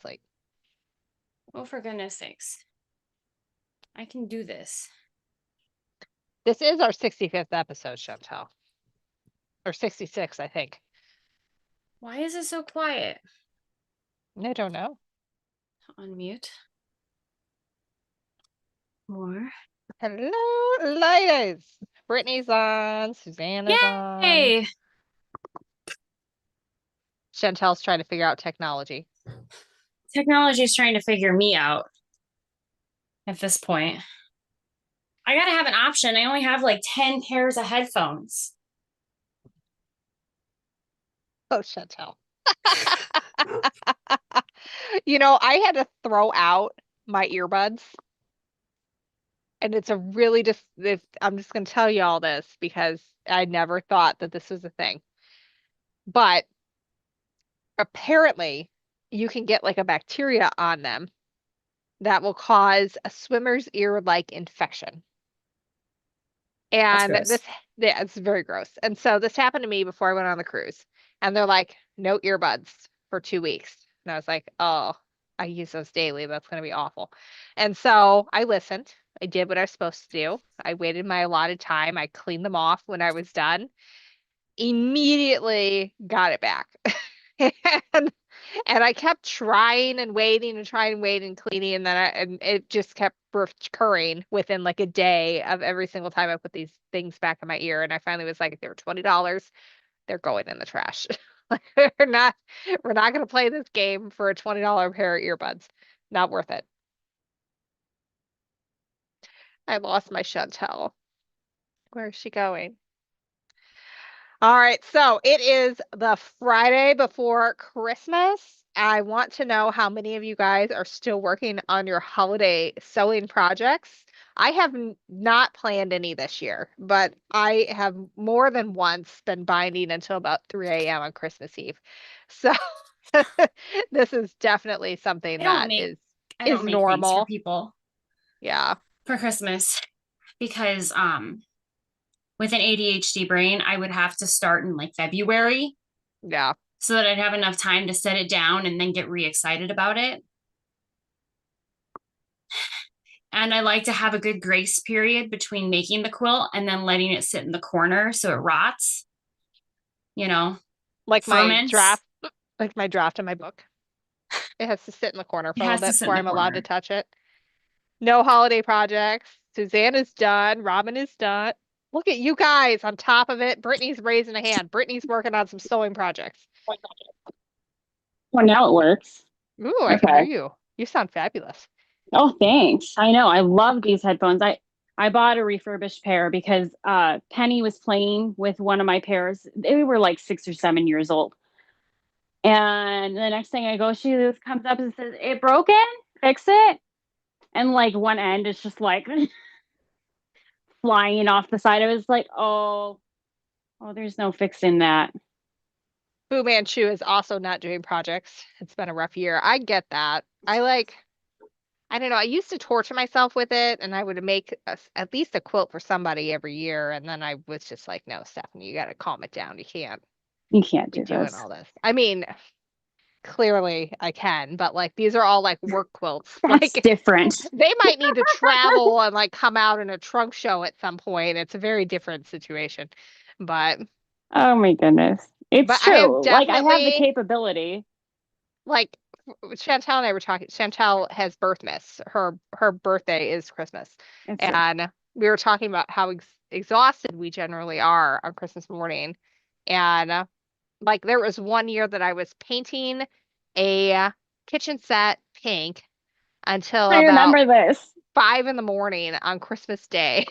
Like, Oh, for goodness sakes. I can do this. this is our 65th episode, Chantel. Or 66, I think. Why is it so quiet? I don't know. Unmute. More. Hello, ladies. Brittany's on. Susanna's on. Yay! Chantel's trying to figure out technology. Technology is trying to figure me out at this point. I gotta have an option. I only have like 10 pairs of headphones. Oh, Chantel. I had to throw out my earbuds. And it's a really just, I'm just going to tell you all this because I never thought that this was a thing. But apparently, you can get like a bacteria on them that will cause a swimmer's ear-like infection. That's And gross. yeah, it's very gross. And so this happened to me before I went on the cruise. And they're like, no earbuds for 2 weeks. And I was like, oh, I use those daily. That's going to be awful. And so I listened. I did what I was supposed to do. I waited my allotted time. I cleaned them off when I was done. Immediately got it back. And and I kept trying and waiting and trying and waiting and cleaning, and it just kept recurring within like a day of every single time I put these things back in my ear. And I finally was like, they were $20. They're going in the trash. Like, we're not gonna play this game for a $20 pair of earbuds. Not worth it. I lost my Chantel. Where is she going? All right, so it is the Friday before Christmas. I want to know how many of you guys are still working on your holiday sewing projects. I have not planned any this year, but I have more than once been binding until about 3 a.m. on Christmas Eve. So this is definitely something I don't that make is I is don't make things for normal. people Yeah. for Christmas because with an ADHD brain, I would have to start in like February Yeah. so that I'd have enough time to set it down and then get re-excited about it. And I like to have a good grace period between making the quilt and then letting it sit in the corner so it rots, you know, Like my ferments. draft, like my draft in my book. It has to sit in the corner It for a little has to bit sit in before the I'm allowed to corner. touch it. No holiday projects. Suzanne is done. Robin is done. Look at you guys on top of it. Brittany's raising a hand. Brittany's working on some sewing projects. Well, now it works. Ooh, I can hear Okay. you. You sound fabulous. Oh, thanks. I know. I love these headphones. I bought a refurbished pair because Penny was playing with one of my pairs. They were like 6 or 7 years old. And the next thing I go, she just comes up and says, "It broken? Fix it." And like one end is just like flying off the side. I was like, oh, there's no fixing that. Fu Manchu is also not doing projects. It's been a rough year. I get that. I don't know. I used to torture myself with it, and I would make at least a quilt for somebody every year. And then I was just like, no, Stephanie, you got to calm it down. You can't You can't be do doing this. all this. I mean, clearly I can, but like these are all like work quilts. That's Like different. they might need to travel and like come out in a trunk show at some point. It's a very different situation. But Oh my goodness. It's I have true. Like I have the definitely capability. like Chantel and I were talking. Chantel has birth miss. Her birthday is Christmas, It's and we were talking about how exhausted we generally are on Christmas morning. And like there was one year that I was painting a kitchen set pink until I about remember this. 5 in the morning on Christmas Day.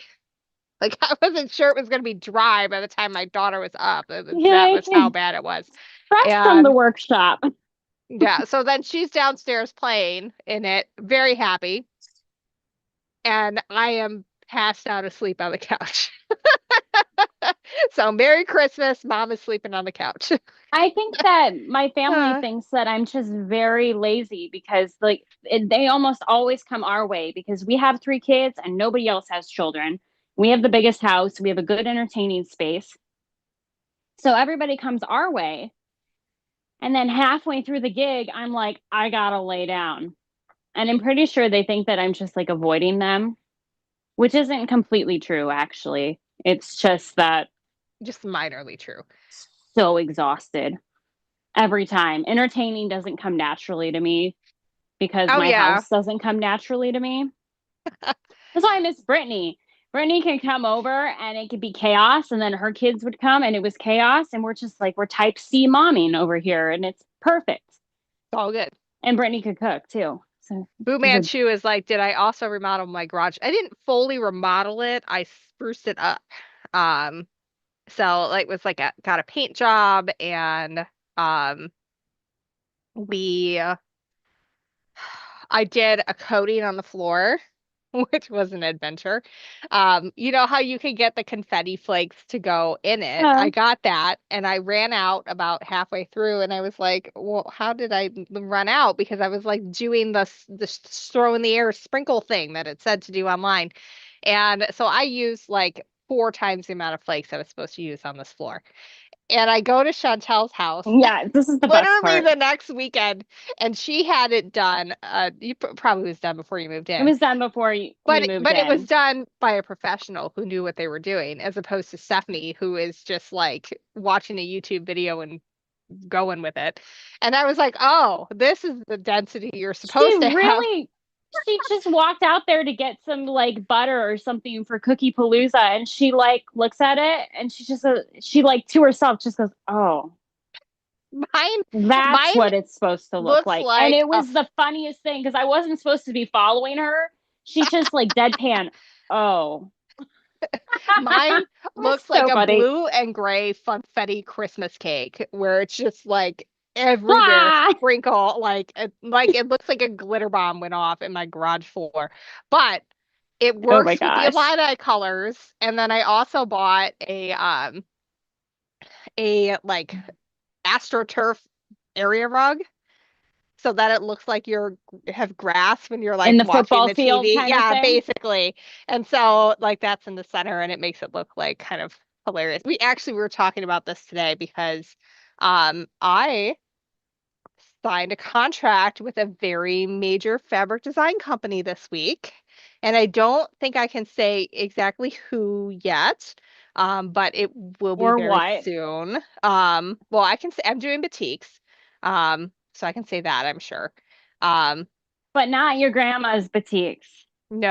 Like I wasn't sure it was going to be dry by the time my daughter was up. That was how Yay. bad it was. Fresh from the And workshop. yeah, so then she's downstairs playing in it, very happy, and I am passed out asleep on the couch. So Merry Christmas, Mom is sleeping on the couch. I think that my family Uh, thinks that I'm just very lazy because they almost always come our way because we have 3 kids and nobody else has children. We have the biggest house. We have a good entertaining space. So everybody comes our way. And then halfway through the gig, I'm like, I gotta lay down. And I'm pretty sure they think that I'm just like avoiding them, which isn't completely true, actually. It's just that Just minorly true. so exhausted every time. Entertaining doesn't come naturally to me because Oh my yeah. house doesn't come naturally to me. That's why I miss Brittany. Brittany can come over and it could be chaos, and then her kids would come and it was chaos, and we're just like we're type C momming over here, and it's perfect. It's all good. And Brittany could cook too. So Boo she's a Manchu is like, did I also remodel my garage? I didn't fully remodel it. I spruced it up. Um, so like was like got a paint job and um we I did a coating on the floor, which was an adventure. You know how you can get the confetti flakes to go in it? uh, I got that and I ran out about halfway through and I was like, well, how did I run out? Because I was like doing this throw in the air sprinkle thing that it said to do online. And so I used like 4 times the amount of flakes I was supposed to use on this floor. And I go to Chantel's house yeah, this is the best literally part. the next weekend, and she had it done. You probably was done before you moved It in, was done before we moved but it was in. done by a professional who knew what they were doing, as opposed to Stephanie, who is just like watching a YouTube video and going with it. And I was like, oh, this is the density you're She supposed to have. really, she just walked out there to get some like butter or something for Cookie Palooza, and she like looks at it and she just she like to herself just goes, "Oh, Mine, that's mine what it's supposed to look looks like." And like it was the funniest thing because I wasn't supposed to be following her. She just like deadpan, "Oh." mine That's looks like so a funny. blue and gray funfetti Christmas cake where it's just like everywhere Ah! sprinkle like it looks like a glitter bomb went off in my garage floor. But it Oh my works with the gosh. Illini colors. And then I also bought a like AstroTurf area rug so that it looks like you're have grass when you're like In the watching football the field TV. kind of Yeah, thing. basically. And so like that's in the center and it makes it look like kind of hilarious. We were talking about this today because I signed a contract with a very major fabric design company this week. And I don't think I can say exactly who yet. But it will be Or very what? soon. Well, I can say I'm doing batiks. So I can say that, I'm sure. Um, But not your grandma's boutiques.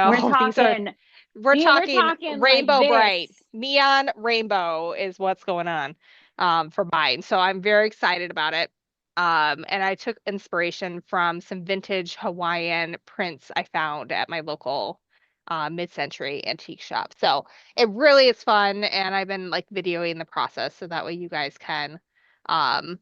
We're no, talking we're we're talking talking like rainbow this. bright, neon rainbow is what's going on for mine. So I'm very excited about it. And I took inspiration from some vintage Hawaiian prints I found at my local mid-century antique shop. So it really is fun, and I've been like videoing the process so that way you guys can um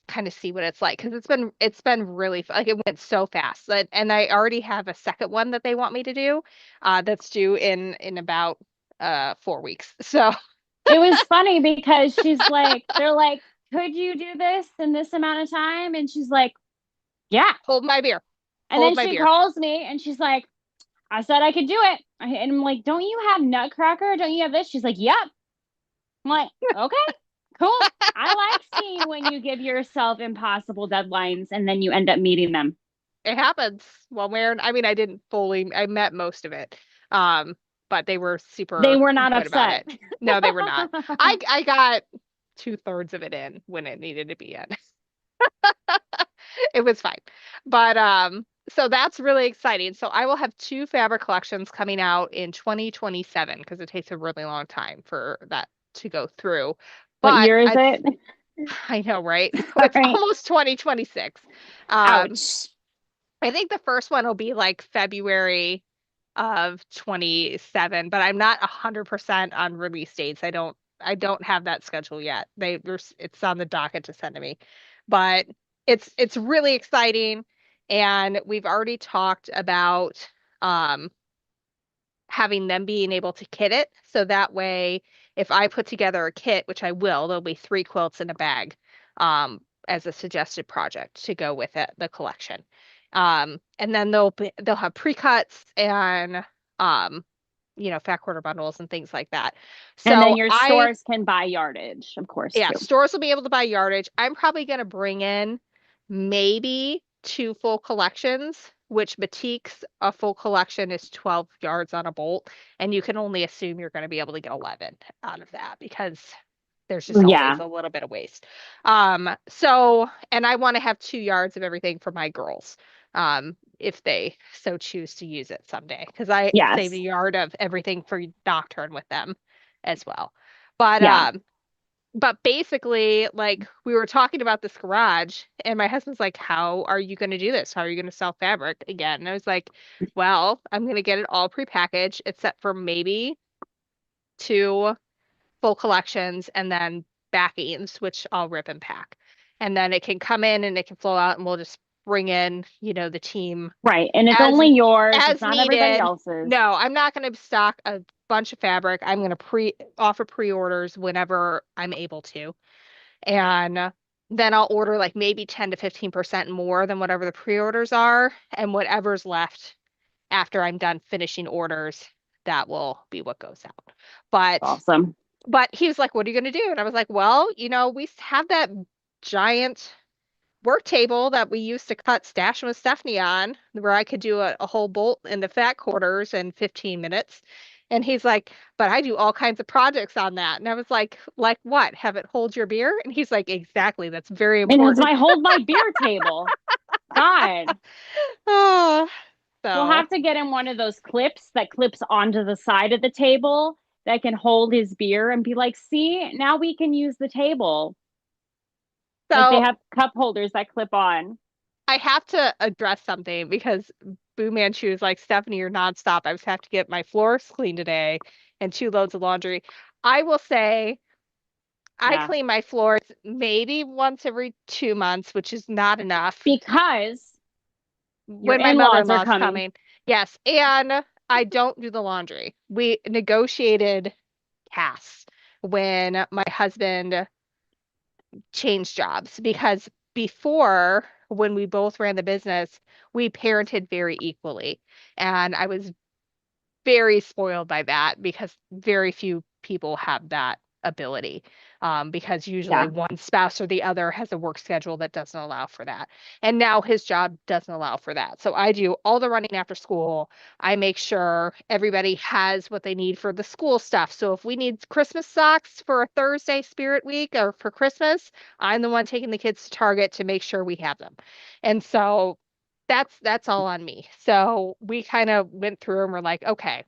kind of see what it's like because it's been really like it went so fast and I already have a second one that they want me to do that's due in about 4 weeks. So It was funny because they're like, could you do this in this amount of time? And she's like, yeah. hold my beer, And then hold my she beer. calls me and she's like, I said I could do it. And I'm like, don't you have Nutcracker? Don't you have this? She's like, yep. I'm like, okay, cool. I like seeing when you give yourself impossible deadlines and then you end up meeting them. It happens one way or I mean I met most of it, but they were They super were not good about upset. it. No, they were not. I got 2/3 of it in when it needed to be in. It was fine. But so that's really exciting. So I will have 2 fabric collections coming out in 2027 because it takes a really long time for that to go through. What But year is it? I know, right? It's Sorry. almost 2026. Ouch. I think the first one will be like February of 27, but I'm not 100% on release dates. I don't have that schedule yet. It's on the docket to send to me. But it's really exciting and we've already talked about um having them being able to kit it so that way if I put together a kit, which I will, there'll be 3 quilts in a bag as a suggested project to go with it, the collection. And then they'll have pre-cuts and um fat quarter bundles and things like that. And then So your stores can buy yardage, of course, yeah, too. stores will be able to buy yardage. I'm probably going to bring in maybe 2 full collections, which Batiks, a full collection is 12 yards on a bolt, and you can only assume you're going to be able to get 11 out of that because there's just always Yeah. a little bit of waste. And I want to have 2 yards of everything for my girls, if they so choose to use it someday, because I saved a Yes. yard of everything for Nocturne with them as well. But Yeah. basically, like we were talking about this garage, and my husband's like, "How are you going to do this? How are you going to sell fabric again?" And I was like, "Well, I'm going to get it all prepackaged, except for maybe 2 full collections and then backings, which I'll rip and pack. And then it can come in and it can flow out, and we'll just bring in, the team Right. And it's as only yours. It's as not everybody needed. else's. No, I'm not going to stock a bunch of fabric. I'm going to offer pre-orders whenever I'm able to. And then I'll order like maybe 10 to 15% more than whatever the pre-orders are, and whatever's left after I'm done finishing orders, that will be what goes out. But Awesome. he was like, "What are you going to do?" And I was like, "Well, we have that giant work table that we used to cut Stash with Stephanie on, where I could do a whole bolt in the fat quarters in 15 minutes." And he's like, "But I do all kinds of projects on that." And I was like what? Have it hold your beer? And he's like, "Exactly. That's very And it's important." my hold my beer table. God. Oh, We'll so have to get him one of those clips that clips onto the side of the table that can hold his beer and be like, see, now we can use the table. Like they so have cup holders that clip on. I have to address something because Boo Manchu is like, "Stephanie, you're nonstop. I just have to get my floors cleaned today and 2 loads of laundry." I will say I Yeah. clean my floors maybe once every 2 months, which is not enough Because your when my in-laws are mother-in-law's coming. coming. Yes, and I don't do the laundry. We negotiated tasks when my husband changed jobs, because before, when we both ran the business, we parented very equally. And I was very spoiled by that because very few people have that ability. Because usually Yeah. one spouse or the other has a work schedule that doesn't allow for that. And now his job doesn't allow for that. So I do all the running after school. I make sure everybody has what they need for the school stuff. So if we need Christmas socks for a Thursday Spirit Week or for Christmas, I'm the one taking the kids to Target to make sure we have them. And so that's all on me. So we kind of went through and we're like, "Okay,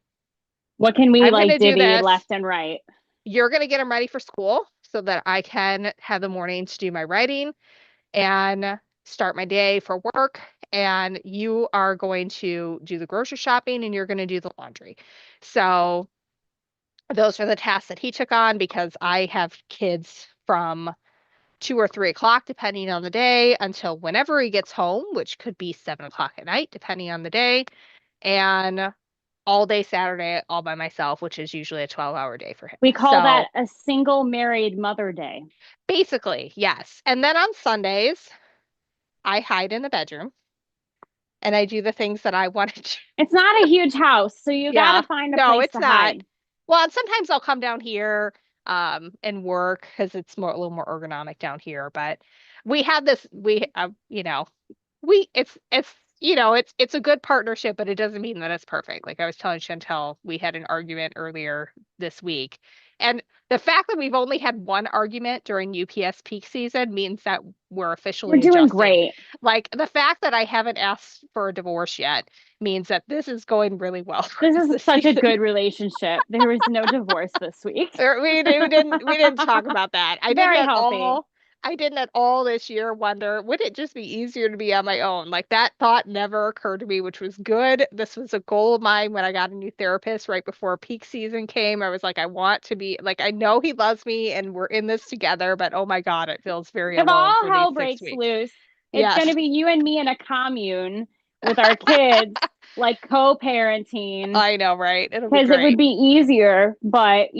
What can we I'm like gonna do divvy this. left and right? You're gonna get them ready for school so that I can have the morning to do my writing and start my day for work. And you are going to do the grocery shopping and you're going to do the laundry." So those are the tasks that he took on, because I have kids from 2 or 3 o'clock, depending on the day, until whenever he gets home, which could be 7 o'clock at night, depending on the day. And all day Saturday all by myself, which is usually a 12-hour day for him. We call So that a single married mother day. basically, yes. And then on Sundays, I hide in the bedroom and I do the things that I wanted to. It's not a huge house, so you Yeah. got to find a No, place it's to not. hide. Well, and sometimes I'll come down here and work because it's a little more ergonomic down here. But we have this, it's it's a good partnership, but it doesn't mean that it's perfect. Like I was telling Chantel, we had an argument earlier this week, and the fact that we've only had one argument during UPS peak season means that we're You're officially doing adjusted. great. Like the fact that I haven't asked for a divorce yet means that this is going really well for This us is this such a season. good relationship. There was no divorce this week. We didn't talk about that. Very healthy. I didn't at all this year wonder, would it just be easier to be on my own? Like that thought never occurred to me, which was good. This was a goal of mine when I got a new therapist right before peak season came. I was like, I want to be like, I know he loves me and we're in this together, but oh my God, it feels very If alone all for these hell 6 breaks weeks. loose, it's going Yes. to be you and me in a commune with our kids, like co-parenting, I know, right? It'll be because it would great. be easier, but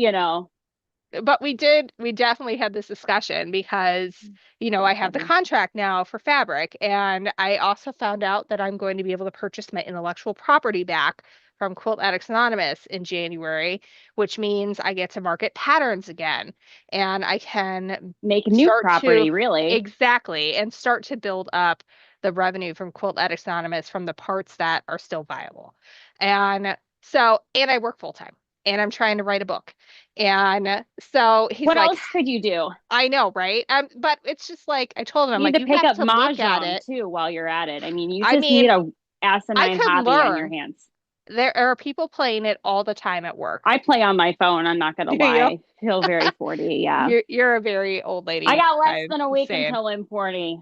but we definitely had this discussion because, I have the Mhm. contract now for fabric, and I also found out that I'm going to be able to purchase my intellectual property back from Quilt Addicts Anonymous in January, which means I get to market patterns again, and I can Make new start to property, really. exactly and start to build up the revenue from Quilt Addicts Anonymous from the parts that are still viable. And so, and I work full time and I'm trying to write a book. And so he's What like, else could you do? I know, right? But it's just like I told him, I'm You need like, to you pick have up to look at mahjong it. too while you're at it. I mean, you I just need mean, a I asinine could hobby on your learn. hands. There are people playing it all the time at work. I play on my phone. I'm not gonna Do you? lie. I feel very 40. Yeah. You're a very old I lady. got less I'm than a week saying until I'm 40.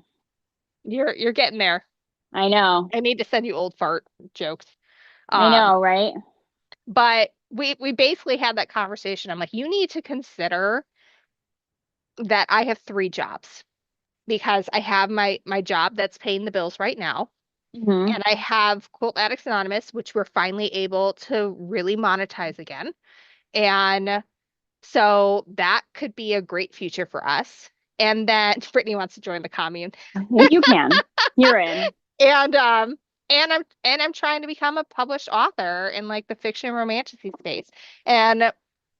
you're getting there. I know. I need to send you old fart jokes. I Um, know, right? but we basically had that conversation. I'm like, you need to consider that I have three jobs because I have my job that's paying the bills right now, Hmm. and I have Quilt Addicts Anonymous, which we're finally able to really monetize again. And so that could be a great future for us. And then Brittany wants to join the commune. You can. You're in. And I'm trying to become a published author in like the fiction romantasy space. And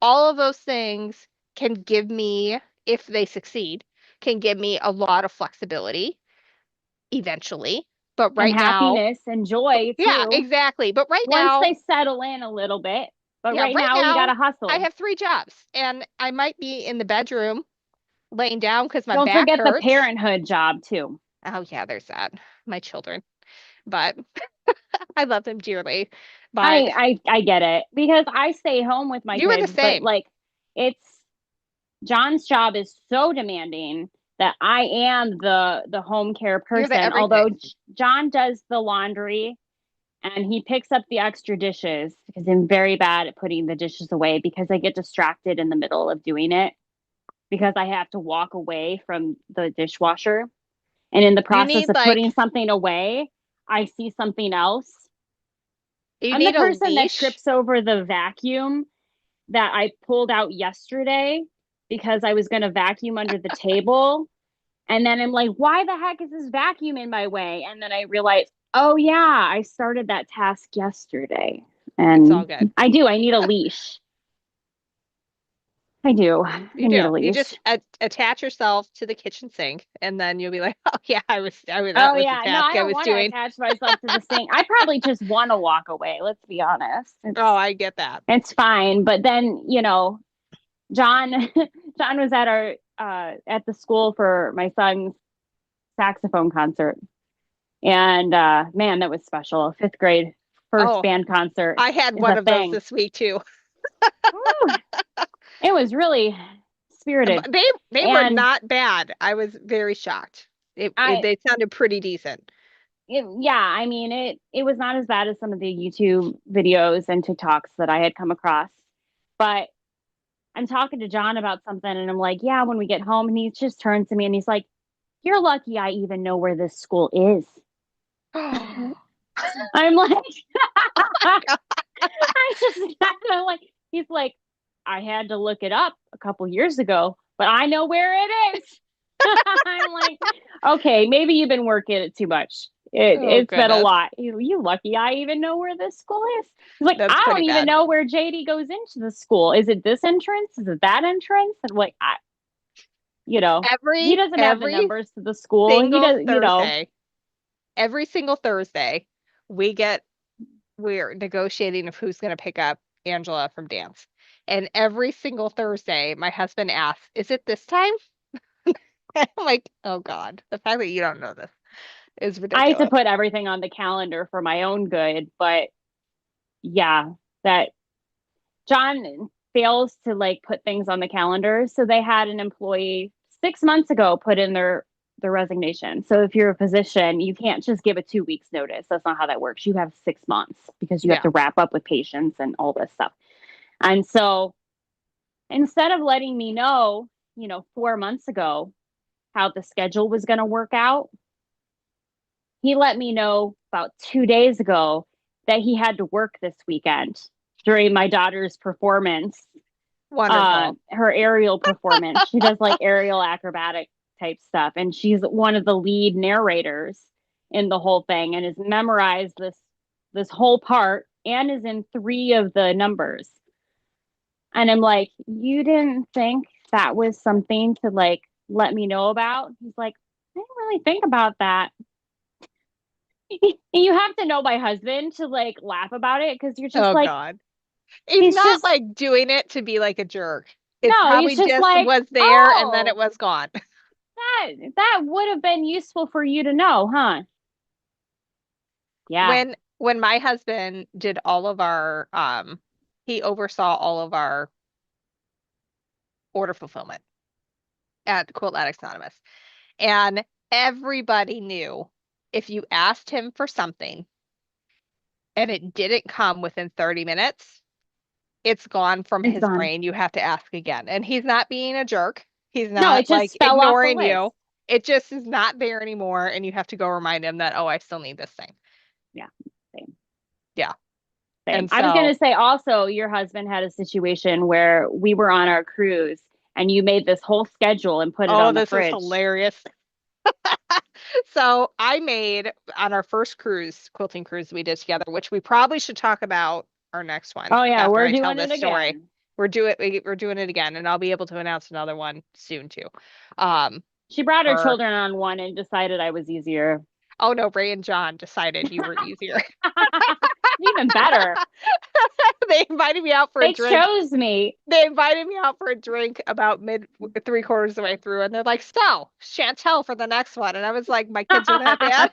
all of those things can give me, if they succeed, can give me a lot of flexibility eventually. But And right now, happiness and joy yeah, too. exactly. But right Once now, they settle in a little bit. But yeah, right right now you now gotta I hustle. have three jobs and I might be in the bedroom laying down because my Don't back forget the hurts. parenthood job too. Oh yeah, there's that. My children. But I love them dearly. But I get it because I stay home with my you were the kids, but same. like it's John's job is so demanding that I am the home care You're the person. Although everything. John does the laundry and he picks up the extra dishes because I'm very bad at putting the dishes away because I get distracted in the middle of doing it because I have to walk away from the dishwasher. And in the You process need of putting like something away, I see something else. you I'm the need a person that leash. trips over the vacuum that I pulled out yesterday because I was going to vacuum under the table. And then I'm like, why the heck is this vacuum in my way? And then I realized, oh, yeah, I started that task yesterday. It's all And good. I do, I need a leash. I do. I You need do. a You just leash. attach yourself to the kitchen sink and then you'll be like, "Oh yeah, that Oh, was the yeah. No, task I I don't was want to doing." attach myself to the sink. I probably just want to walk away. Let's be honest. Oh, I get that. It's fine. But then, John, John was at our, at the school for my son's saxophone concert. And man, that was special. Fifth grade first Oh, band concert I had is one a of those thing. this week too. Woo! It was really spirited. They were And not bad. I was very shocked. I They sounded pretty decent. yeah, I mean it was not as bad as some of the YouTube videos and TikToks that I had come across. But I'm talking to John about something and I'm like, yeah, when we get home, and he just turns to me and he's like, you're lucky I even know where this school is. I'm like, I just I'm like, he's like, I had to look it up a couple years ago, but I know where it is. I'm like, okay, maybe you've been working it too much. Oh It's been a goodness. lot. You lucky I even know where this school is. He's like, That's I don't pretty even bad. know where JD goes into the school. Is it this entrance? Is it that entrance? And like, you know, he doesn't have the Every numbers to the school. He single does, Thursday, every single Thursday, we get we're negotiating of who's going to pick up Angela from dance. And every single Thursday, my husband asks, "Is it this time?" I'm like, "Oh God, the fact that you don't know this is I have to ridiculous." put everything on the calendar for my own good, but yeah, that John fails to like put things on the calendar. So they had an employee 6 months ago put in their resignation. So if you're a physician, you can't just give a 2 weeks notice. That's not how that works. You have 6 months because you have Yeah. to wrap up with patients and all this stuff. And so instead of letting me know, 4 months ago how the schedule was going to work out, he let me know about 2 days ago that he had to work this weekend during my daughter's performance Wonderful. her aerial performance. She does like aerial acrobatic type stuff, and she's one of the lead narrators in the whole thing, and has memorized this whole part, and is in 3 of the numbers. And I'm like, you didn't think that was something to like let me know about? He's like, I didn't really think about that. You have to know my husband to like laugh about it, because you're just Oh like, God. He's he's not just like doing it to be like a jerk. It's no, probably he's just just like, was there and then it oh, was gone. that would have been useful for you to know, huh? Yeah, When my husband did all of our he oversaw all of our order fulfillment at Quilt Addicts Anonymous. And everybody knew if you asked him for something and it didn't come within 30 minutes, it's gone from it's his gone. brain. You have to ask again. And he's not being a jerk. He's No, it not like just fell off the ignoring list. you. It just is not there anymore. And you have to go remind him that, oh, I still need this thing. Yeah, same. Yeah. Same. And I was going so, to say also, your husband had a situation where we were on our cruise and you made this whole schedule and put it oh, on the this is fridge. hilarious. So I made on our first cruise, quilting cruise we did together, which we probably should talk about our next one Oh yeah, after we're I tell doing it this story. again. We're doing it again, and I'll be able to announce another one soon too. Um, She brought her for children on one and decided I was easier. oh no, Ray and John decided you were easier. Even better. They invited me out for a They drink. chose me. They invited me out for a drink about mid 3/4 of the way through, and they're like, "So, Chantel for the next one," and I was like, "My kids are that bad."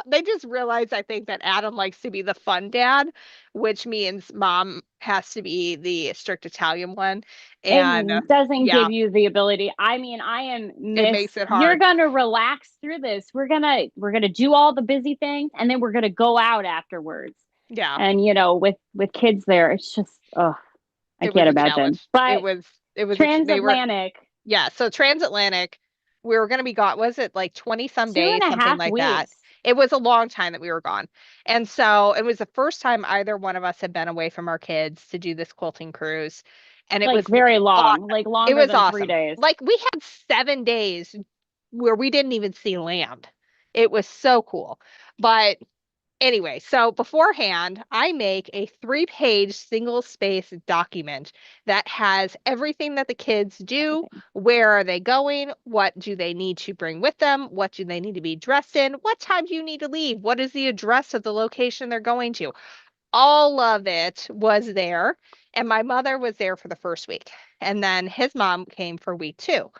They just realized, I think, that Adam likes to be the fun dad, which means mom has to be the strict Italian one. And It doesn't yeah, give you the ability. I mean, I am it Miss, makes it you're hard. gonna relax through this. We're gonna do all the busy things, and then we're gonna go out afterwards. Yeah, And with kids there, it's just, oh, I it was can't a imagine. challenge. But They were, transatlantic, yeah. So transatlantic, we were going to be gone. Was it like 20 some two and days, a something half like that? weeks, It was a long time that we were gone. And so it was the first time either one of us had been away from our kids to do this quilting cruise. And it like was very awesome. long, like It longer was than three awesome. days. Like we had 7 days where we didn't even see land. It was so cool. But anyway, so beforehand, I make a 3-page single space document that has everything that the kids do. Everything. Where are they going? What do they need to bring with them? What do they need to be dressed in? What time do you need to leave? What is the address of the location they're going to? All of it was there. And my mother was there for the first week. And then his mom came for week 2.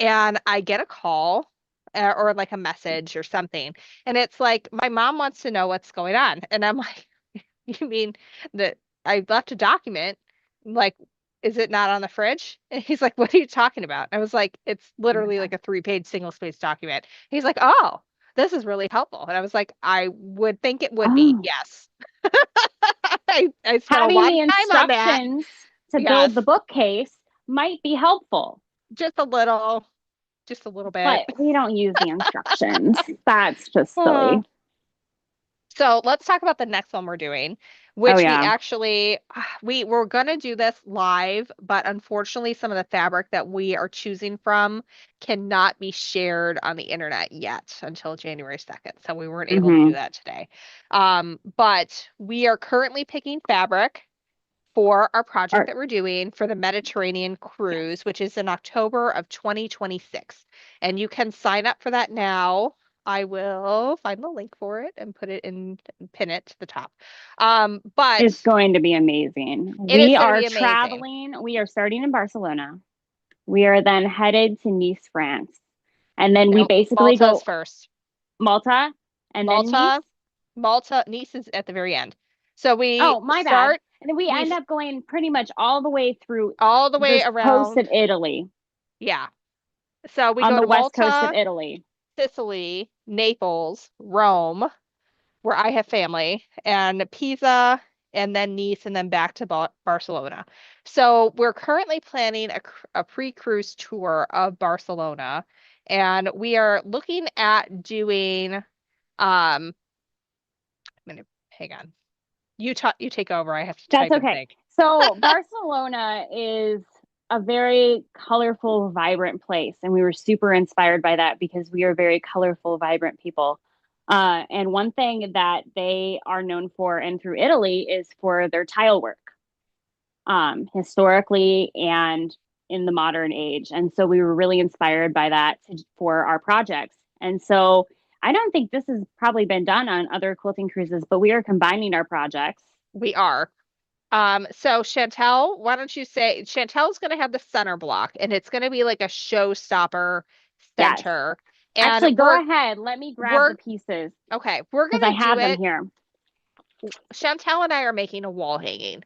And I get a call or like a message or something. And it's like, my mom wants to know what's going on. And I'm like, you mean that I left a document? Like, is it not on the fridge? And he's like, what are you talking about? I was like, it's Oh my literally God. like a 3-page single space document. He's like, oh, this is really helpful. And I was like, I would think it would be. Oh, Yes. I spent a having lot the of time on that. instructions to Yes. build the bookcase might be helpful, Just a little bit. but we don't use the instructions. That's just Uh, silly. So let's talk about the next one we're doing, Oh which we yeah. actually we were gonna do this live, but unfortunately some of the fabric that we are choosing from cannot be shared on the internet yet until January 2nd. So we weren't able to do Hmm. that today. But we are currently picking fabric for our project Or that we're doing for the Mediterranean yes. cruise, which is in October of 2026. And you can sign up for that now. I will find the link for it and put it in, pin it to the top. It's But going to be amazing. it is We going to are be amazing. traveling. We are starting in Barcelona. We are then headed to Nice, France. And then we Nope, basically Malta's go first. Malta and then Nice. Malta, Malta, Nice is at the very end. So we Oh, my bad. start, And then we we end up going pretty much all the way through all the way the coast of around. Italy, Yeah. So we on go the to west coast of Malta, Italy. Sicily, Naples, Rome, where I have family, and Pisa, and then Nice, and then back to Barcelona. So we're currently planning a pre-cruise tour of Barcelona, and we are looking at doing. I'm gonna hang on. You take over. I have to That's type and okay. think. So Barcelona is a very colorful, vibrant place, and we were super inspired by that because we are very colorful, vibrant people. And one thing that they are known for, and through Italy, is for their tile work, historically and in the modern age. And so we were really inspired by that for our projects. And so I don't think this has probably been done on other quilting cruises, but we are combining our projects. We are. So Chantel, why don't you say Chantel's going to have the center block and it's going to be like a showstopper Yes. center. And Actually, go ahead. Let me grab the pieces okay, we're because going I to do have them it. here. Chantel and I are making a wall hanging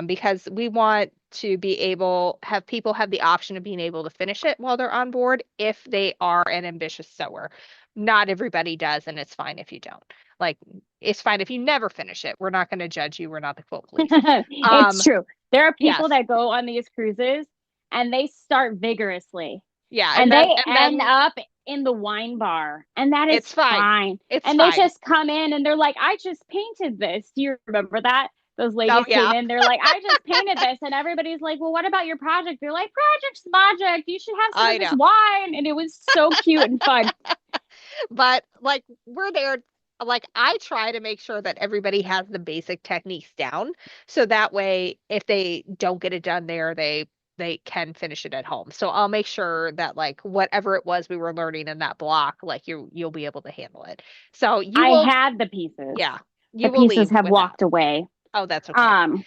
because we want to be able have people have the option of being able to finish it while they're on board if they are an ambitious sewer. Not everybody does, and it's fine if you don't. Like it's fine if you never finish it. We're not going to judge you. We're not the quilt police. It's true. There are people Yes. that go on these cruises and they start vigorously. Yeah, And they then end up in the wine bar, and that is it's fine. It's and fine. they just come in and they're like, I just painted this. Do you remember that? Those ladies yeah. came in, they're like, I just painted this. And everybody's like, well, what about your project? They're like, project's magic. You should have some I of this know. wine. And it was so cute and fun. But like we're there, like I try to make sure that everybody has the basic techniques down. So that way, if they don't get it done there, they can finish it at home. So I'll make sure that like whatever it was we were learning in that block, like you'll be able to handle it. So you I will, had the pieces. yeah, The you will pieces leave have with walked that. away. Oh, that's okay. Um,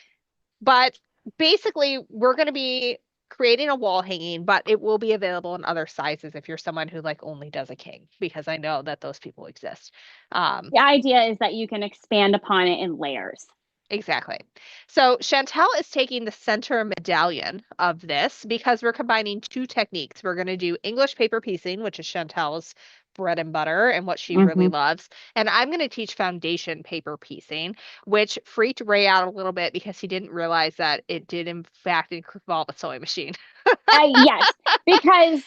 But basically, we're going to be creating a wall hanging, but it will be available in other sizes if you're someone who like only does a king, because I know that those people exist. the idea is that you can expand upon it in layers. Exactly. So Chantel is taking the center medallion of this because we're combining two techniques. We're going to do English paper piecing, which is Chantel's bread and butter and what she really loves. And I'm going to teach foundation paper piecing, which freaked Ray out a little bit because he didn't realize that it did in fact involve a sewing machine. Yes, because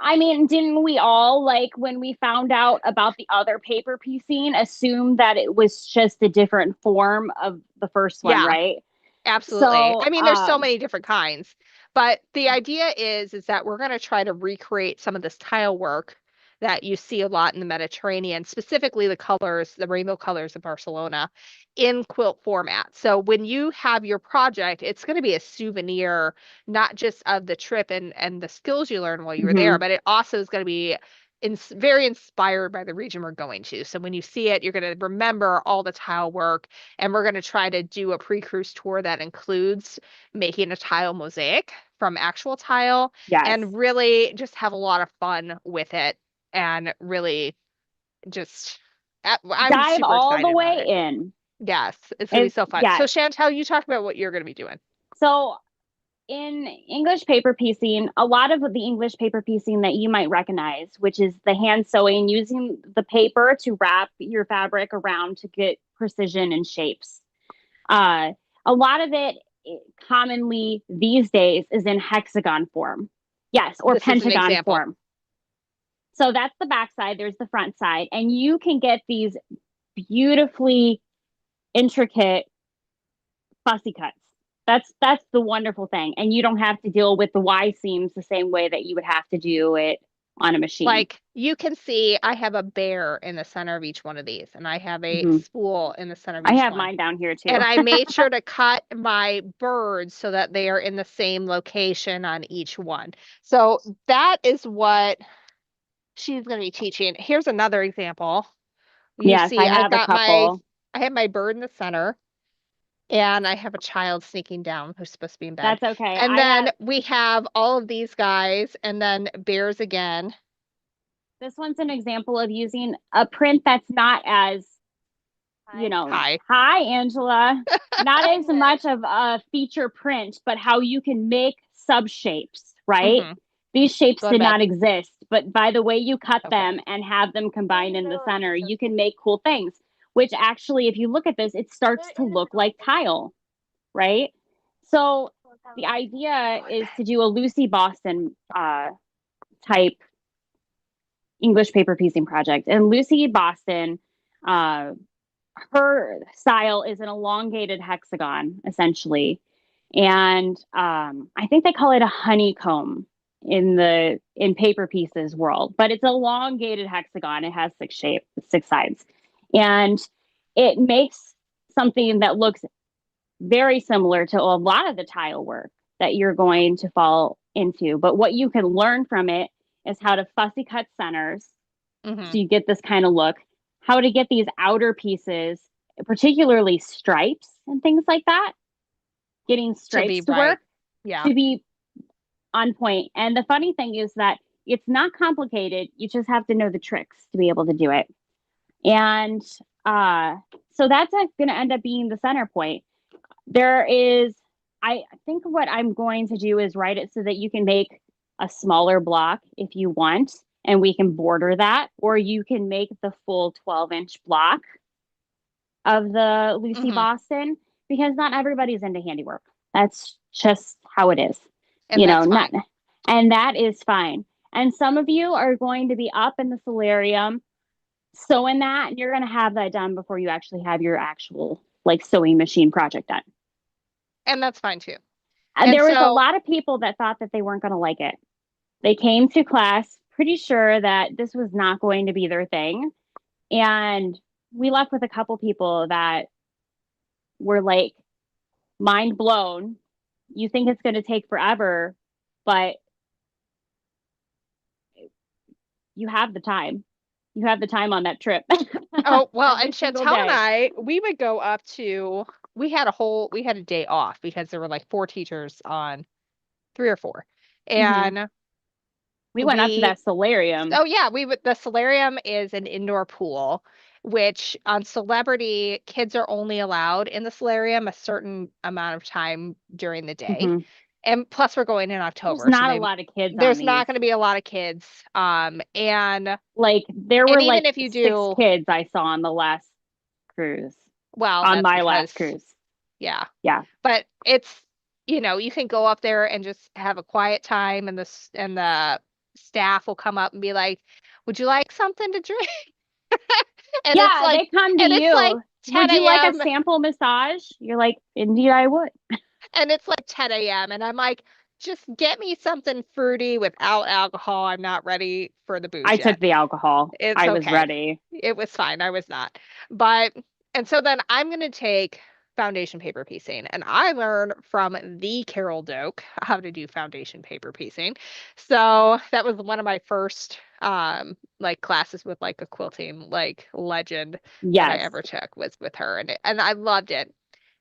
I mean, didn't we all, like, when we found out about the other paper piecing, assume that it was just a different form of the first one, Yeah. right? Absolutely. So, I mean, there's so many different kinds, but the idea is that we're going to try to recreate some of this tile work that you see a lot in the Mediterranean, specifically the colors, the rainbow colors of Barcelona in quilt format. So when you have your project, it's going to be a souvenir, not just of the trip and the skills you learned while you were there, but it also is going to be very inspired by the region we're going to. So when you see it, you're going to remember all the tile work, and we're going to try to do a pre-cruise tour that includes making a tile mosaic from actual tile and really just have a lot of fun with it and really just I'm dive super all excited the way about it. in. Yes, it's going to be so fun. Yes. So Chantel, you talk about what you're going to be doing. So in English paper piecing, a lot of the English paper piecing that you might recognize, which is the hand sewing, using the paper to wrap your fabric around to get precision and shapes. A lot of it commonly these days is in hexagon form. Yes, or This is an pentagon example. form. So that's the back side, there's the front side, and you can get these beautifully intricate fussy cuts. That's the wonderful thing. And you don't have to deal with the Y seams the same way that you would have to do it on a machine. Like you can see I have a bear in the center of each one of these, and I have a spool in the center of each one. I have mine down here too. And I made sure to cut my birds so that they are in the same location on each one. So that is what she's going to be teaching. Here's another example. You see, I have a couple. I have my bird in the center, and I have a child sneaking down who's supposed to be in bed. That's okay. And then we have all of these guys, and then bears again. This one's an example of using a print that's not as, hi, Angela. Not as much of a feature print, but how you can make sub shapes, right? These shapes did not exist, but by the way you cut them and have them combined in the center, you can make cool things, which actually, if you look at this, it starts to look like tile, right? So the idea is to do a Lucy Boston type English paper piecing project. And Lucy Boston, her style is an elongated hexagon, essentially. And I think they call it a honeycomb in paper pieces world, but it's a elongated hexagon. It has six sides. And it makes something that looks very similar to a lot of the tile work that you're going to fall into. But what you can learn from it is how to fussy cut centers. Mhm. So you get this kind of look, how to get these outer pieces, particularly stripes and things like that, getting To stripes be to right. work Yeah. to be on point. And the funny thing is that it's not complicated. You just have to know the tricks to be able to do it. And so that's going to end up being the center point. There is, I think what I'm going to do is write it so that you can make a smaller block if you want, and we can border that, or you can make the full 12-inch block of the Lucy Mhm. Boston, because not everybody's into handiwork. That's just how it is. And that's fine. And that is fine. And some of you are going to be up in the solarium sewing that, and you're going to have that done before you actually have your actual like sewing machine project done. And that's fine too. And there was a so- lot of people that thought that they weren't going to like it. They came to class pretty sure that this was not going to be their thing. And we left with a couple people that were like mind blown. You think it's going to take forever, but you have the time. You have the time on that trip. Oh, well, Every and single Chantel and day. we would go up to, we had a day off because there were like 4 teachers on 3 or 4. And We went up to that solarium. oh yeah, the solarium is an indoor pool, which on Celebrity, kids are only allowed in the solarium a certain amount of time during the day. Mhm. And plus we're going in October. There's so not a lot of kids on there's these. not going to be a lot of kids. And Like there and were even like if you 6 do, kids I saw on the last cruise. well, On that's my last because- cruise. Yeah. Yeah. But it's, you can go up there and just have a quiet time, and the staff will come up and be like, "Would you like something to drink?" And Yeah, it's like, they come to and it's you. like 10 Would you like a.m. a sample massage? You're like, indeed I would. and it's like 10 a.m. and I'm like, just get me something fruity without alcohol. I'm not ready for the booze I yet. took the alcohol. It's I was okay. ready. It was fine. I was not. And so then I'm going to take foundation paper piecing, and I learned from the Carol Doak how to do foundation paper piecing. So that was one of my first like classes with like a quilting like legend that I Yes. ever took was with her, and I loved it.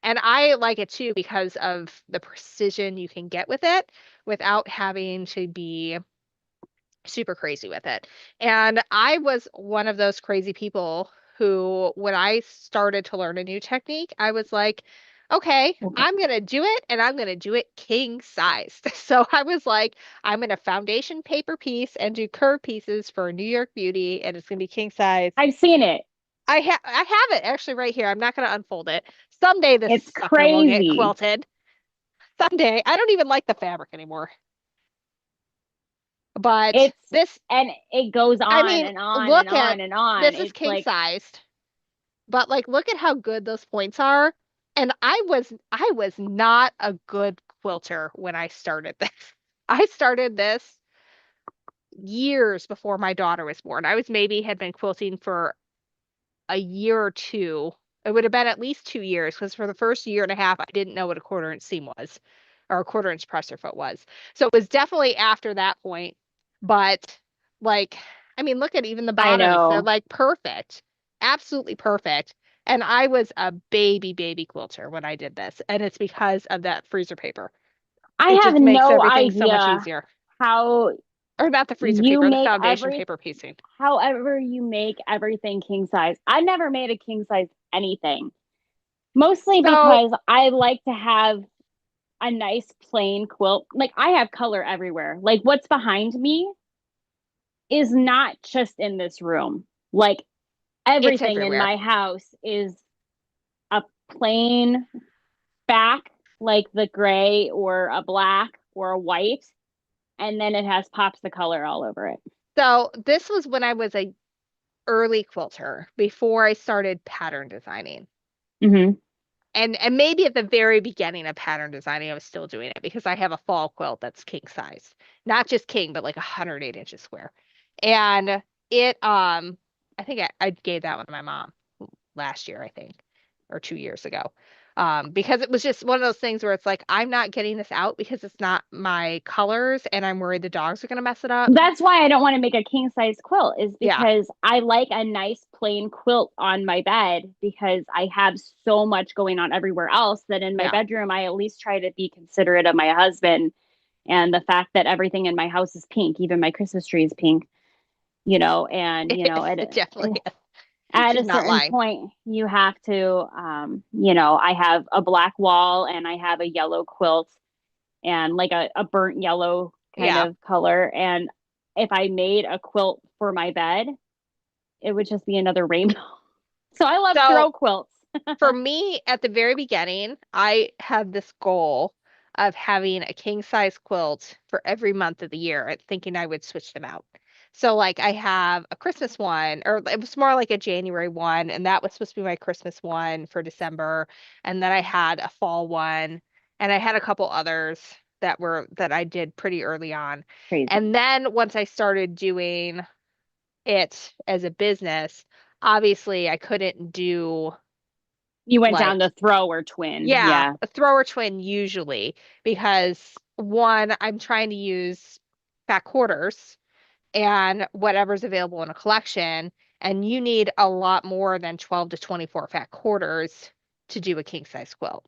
And I like it too because of the precision you can get with it without having to be super crazy with it. And I was one of those crazy people who, when I started to learn a new technique, I was like, okay, I'm going to do it, and I'm going to do it king sized. So I was like, I'm going to foundation paper piece and do curve pieces for New York Beauty, and it's going to be king size. I've seen it. I have it actually right here. I'm not going to unfold it. Someday this It's sucker will get crazy. quilted. Someday. I don't even like the fabric anymore. But and it goes on I mean, and on look and at on and on. this is It's king like, sized, but like look at how good those points are. And I was not a good quilter when I started this. I started this years before my daughter was born. I was maybe had been quilting for a year or two. It would have been at least 2 years, because for the first year and a half, I didn't know what a 1/4 inch seam was, or a 1/4 inch presser foot was. So it was definitely after that point. But like, I mean, look at even the I bottoms. They're know. like perfect, absolutely perfect. And I was a baby quilter when I did this, and it's because of that freezer paper. I It have just makes no everything so much idea easier. how Or not the freezer you paper, the make foundation paper piecing. however you make everything king size. I never made a king size anything. Mostly because I like to have a nice plain quilt. Like I have color everywhere. Like what's behind me is not just in this room. Like everything in everywhere. my house is a plain back, like the gray or a black or a white, and then it has pops of color all over it. So this was when I was a early quilter before I started pattern designing. Hmm. And maybe at the very beginning of pattern designing, I was still doing it because I have a fall quilt that's king size. Not just king, but like 108 inches square. And it I think I gave that one to my mom last year, I think, or 2 years ago. Because it was just one of those things where it's like, I'm not getting this out because it's not my colors and I'm worried the dogs are gonna mess it up. That's why I don't want to make a king size quilt, is Yeah. because I like a nice plain quilt on my bed because I have so much going on everywhere else that in my Yeah. bedroom, I at least try to be considerate of my husband and the fact that everything in my house is pink, even my Christmas tree is pink, and, It definitely is. at a She's not certain lying. point, you have to, I have a black wall and I have a yellow quilt and like a burnt yellow kind Yeah. of color. And if I made a quilt for my bed, it would just be another rainbow. So I love So throw quilts. for me, at the very beginning, I had this goal of having a king size quilt for every month of the year, thinking I would switch them out. So, like, I have a Christmas one, or it was more like a January one, and that was supposed to be my Christmas one for December. And then I had a fall one, and I had a couple others that I did pretty early on. Crazy. And then once I started doing it as a business, obviously I couldn't do You went like down to throw or twin. yeah, Yeah. a thrower twin usually because one, I'm trying to use fat quarters and whatever's available in a collection, and you need a lot more than 12 to 24 fat quarters to do a king size quilt.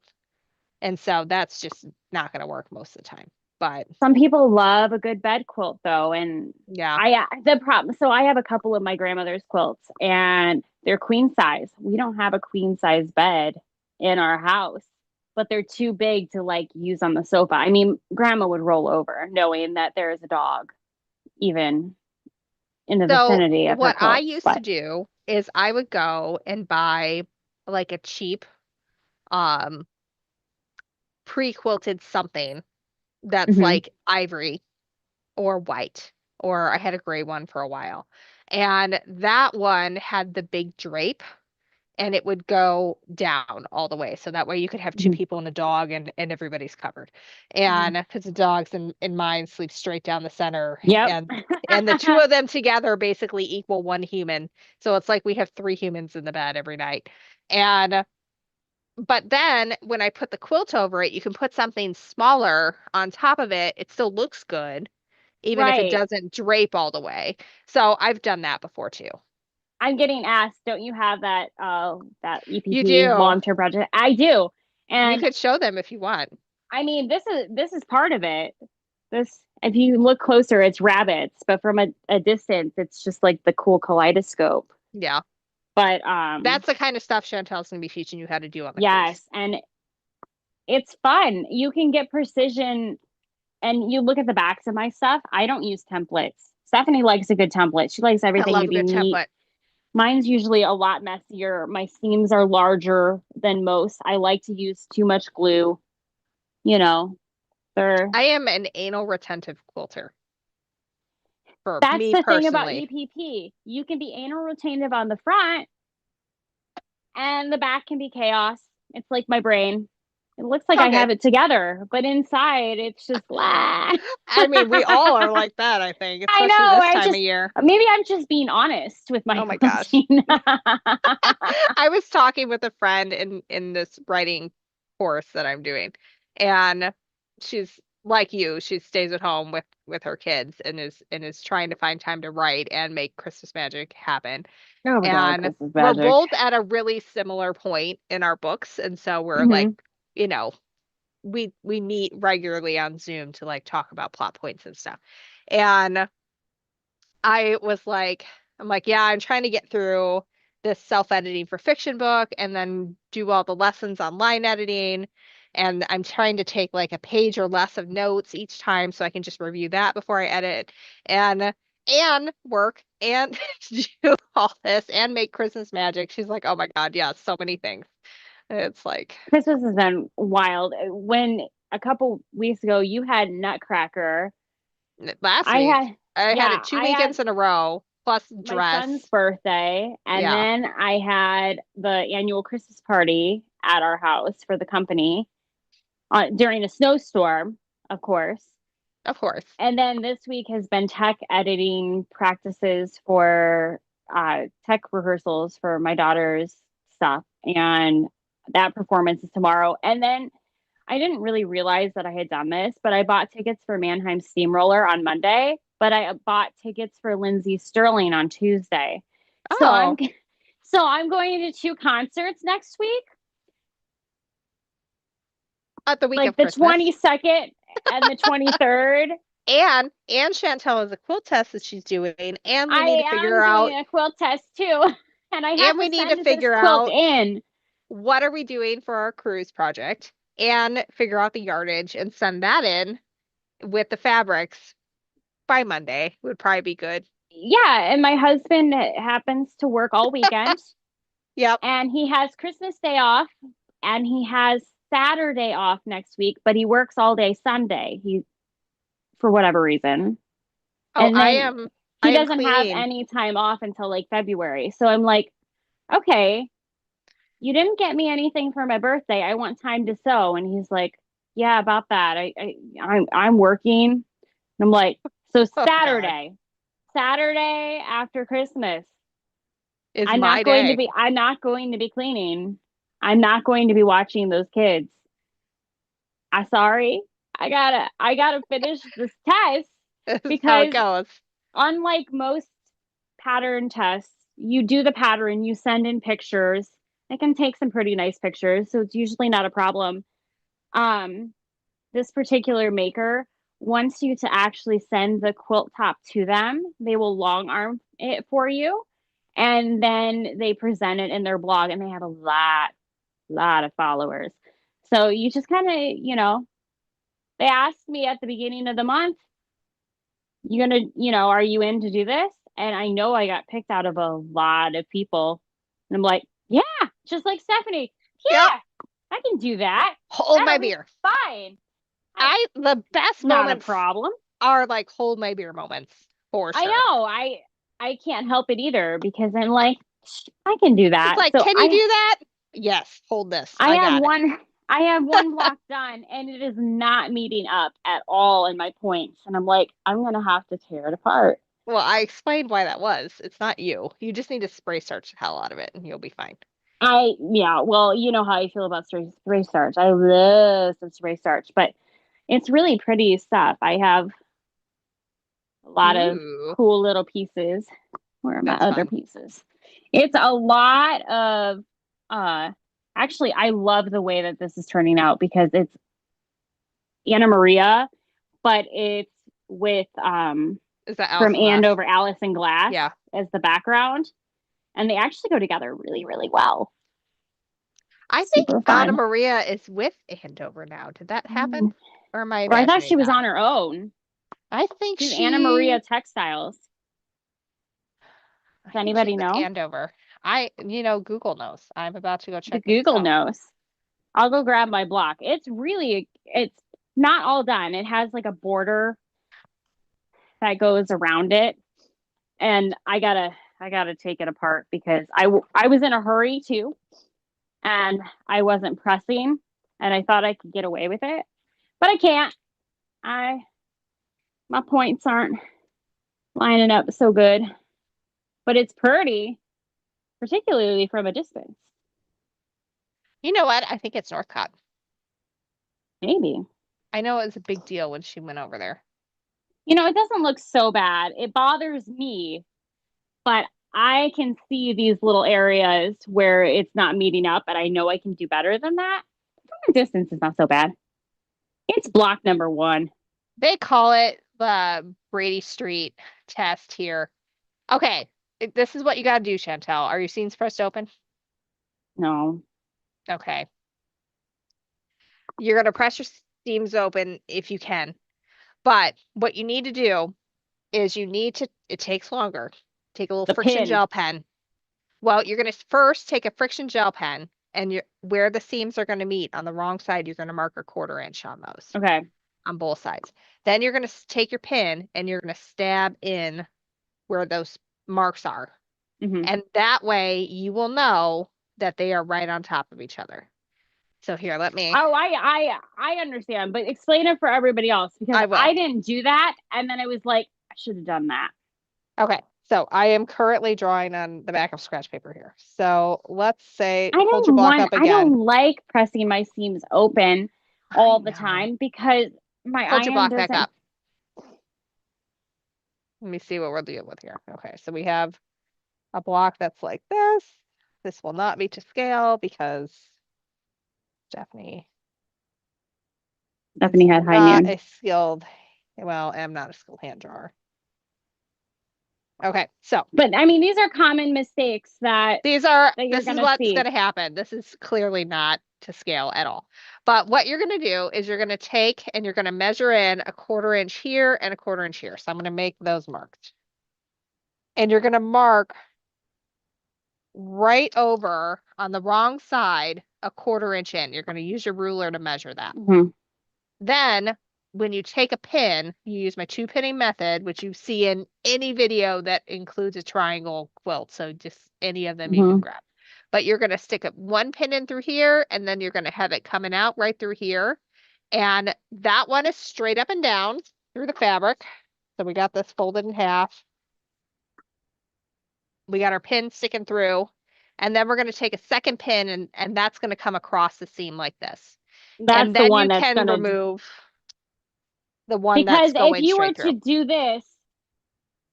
And so that's just not going to work most of the time. But Some people love a good bed quilt though. And yeah, the problem, so I have a couple of my grandmother's quilts and they're queen size. We don't have a queen size bed in our house, but they're too big to like use on the sofa. I mean, grandma would roll over knowing that there is a dog even in the so vicinity of her what I quilts. used to But do is I would go and buy like a cheap um pre-quilted something that's mhm. like ivory or white, or I had a gray one for a while. And that one had the big drape and it would go down all the way. So that way you could have two Mhm. people and a dog and everybody's covered. Mhm. And because the dogs in mine sleep straight down the center Yep. and the two of them together basically equal one human. So it's like we have three humans in the bed every night. And but then when I put the quilt over it, you can put something smaller on top of it. It still looks good, even if it Right. doesn't drape all the way. So I've done that before too. I'm getting asked, don't you have that You EPP do. long-term project? I do. You And could show them if you want. I mean, this is part of it. This, if you look closer, it's rabbits, but from a distance, it's just like the cool kaleidoscope. Yeah. But That's the kind of stuff Chantel's gonna be teaching you how to do on the cruise. yes, and it's fun. You can get precision, and you look at the backs of my stuff. I don't use templates. Stephanie likes a good template. She likes I everything love to a be good neat. template. Mine's usually a lot messier. My seams are larger than most. I like to use too much glue. You know, they're I am an anal retentive quilter for That's me the thing about personally. EPP. You can be anal retentive on the front and the back can be chaos. It's like my brain. It looks like I Okay. have it together, but inside it's just blah. I mean, we all are like that, I think, I especially know. this time of year. Maybe I'm just being honest with my Oh my gosh. quilting. I was talking with a friend in this writing course that I'm doing, and she's like you. She stays at home with her kids and is trying to find time to write and make Christmas magic happen. Oh my God, And Christmas we're magic. both at a really similar point in our books, and so we're like, Hmm. you know, we meet regularly on Zoom to like talk about plot points and stuff. And I was like, I'm like, yeah, I'm trying to get through this self-editing for fiction book and then do all the lessons on line editing. And I'm trying to take like a page or less of notes each time so I can just review that before I edit and work and do all this and make Christmas magic. She's like, oh my God, yeah, so many things. And it's like Christmas has been wild. When a couple weeks ago you had Nutcracker, last I week had, I had yeah, it two I had, weekends in a row, plus my dress. son's birthday, and Yeah. then I had the annual Christmas party at our house for the company during a snowstorm, of course. Of course. And then this week has been tech editing practices for tech rehearsals for my daughter's stuff. And that performance is tomorrow. And then I didn't really realize that I had done this, but I bought tickets for Mannheim Steamroller on Monday, but I bought tickets for Lindsey Sterling on Tuesday. So Oh, I'm going to 2 concerts next week, at the week like of the Christmas. 22nd and the 23rd. And Chantel has a quilt test that she's doing, and we I need to am figure out, doing a quilt test too. And I have and to we need to send this figure quilt out in. what are we doing for our cruise project, and figure out the yardage and send that in with the fabrics by Monday would probably be good. Yeah, and my husband happens to work all weekend Yep. and he has Christmas Day off and he has Saturday off next week, but he works all day Sunday. He for whatever reason. Oh, And I then am he I am doesn't have cleaning. any time off until like February. So I'm like, okay, you didn't get me anything for my birthday. I want time to sew. And he's like, yeah, about that. I'm working. And I'm like, so Oh, God. Saturday after Christmas, Is I'm my not going to day. be I'm not going to be cleaning. I'm not going to be watching those kids. I'm sorry. I gotta finish this test This is how it because goes. unlike most pattern tests, you do the pattern, you send in pictures. It can take some pretty nice pictures, so it's usually not a problem. Um, this particular maker wants you to actually send the quilt top to them. They will long arm it for you, and then they present it in their blog, and they have a lot of followers. So you just kind of, they asked me at the beginning of the month, you gonna, are you in to do this? And I know I got picked out of a lot of people. And I'm like, yeah, just like Stephanie. Yeah, Yep. I can do that. Hold my That'll be beer. fine. The best Not a moments problem. are like hold my beer moments for I sure. know. I can't help it either because I'm like, I can do that. It's like, So can you do that? Yes, hold this. I I have got it. one block done and it is not meeting up at all in my points. And I'm like, I'm gonna have to tear it apart. Well, I explained why that was. It's not you. You just need to spray starch the hell out of it and you'll be fine. Yeah, well, you know how I feel about spray starch. I love some spray starch, but it's really pretty stuff. I have a lot of Ooh, cool little pieces. Where are my that's other fun. pieces? It's a lot of actually I love the way that this is turning out because it's Anna Maria, but it's with Is that from Allison Glass? Andover Allison Glass Yeah. as the background. And they actually go together really, really well. I think Super Anna fun. Maria is with Andover now. Did that happen? Or am I Or I thought she imagining was that? on her own. I think She's she Anna Maria Textiles. I Does think she's anybody with know? Andover. Google knows. I'm about to go The check this Google out. knows. I'll go grab my block. It's not all done. It has like a border that goes around it. And I gotta take it apart because I was in a hurry too. And I wasn't pressing and I thought I could get away with it. But I can't. My points aren't lining up so good. But it's pretty, particularly from a distance. You know what? I think it's Northcott. Maybe. I know it was a big deal when she went over there. It doesn't look so bad. It bothers me, but I can see these little areas where it's not meeting up, and I know I can do better than that. From a distance is not so bad. It's block number 1. They call it the Brady Street test here. Okay, this is what you gotta do, Chantel. Are your seams pressed open? No. Okay. You're gonna press your seams open if you can. But what you need to do is it takes longer. Take a little The friction pin. gel pen. Well, you're gonna first take a friction gel pen and where the seams are gonna meet on the wrong side, you're gonna mark a 1/4 inch on those. Okay. On both sides. Then you're gonna take your pin and you're gonna stab in where those marks are. Mhm. And that way you will know that they are right on top of each other. So here, let me, Oh, I understand, but explain it for everybody else because I will. I didn't do that, and then I was like, I should have done that. Okay. So I am currently drawing on the back of scratch paper here. So let's say, hold your block up I again. don't like pressing my seams open all the know. time because my Hold your iron block back doesn't. up. Let me see what we're dealing with here. Okay, so we have a block that's like this. This will not be to scale because Stephanie Stephanie had high not noon. a skilled, well, I'm not a skilled hand drawer. Okay, so But I mean, these are common mistakes that these are, that you're this is gonna what's see. going to happen. This is clearly not to scale at all. But what you're going to do is you're going to take and you're going to measure in a 1/4 inch here and a 1/4 inch here. So I'm going to make those marked. And you're going to mark right over on the wrong side a 1/4 inch in. You're going to use your ruler to measure that. Mhm. Then when you take a pin, you use my 2-pinning method, which you see in any video that includes a triangle quilt. So just any of them you can Mhm. grab. But you're going to stick one pin in through here, and then you're going to have it coming out right through here. And that one is straight up and down through the fabric. So we got this folded in half. We got our pin sticking through. And then we're going to take a second pin and that's going to come across the seam like this. That's And the then one you that's can gonna remove the one because that's if going you were straight to through. do this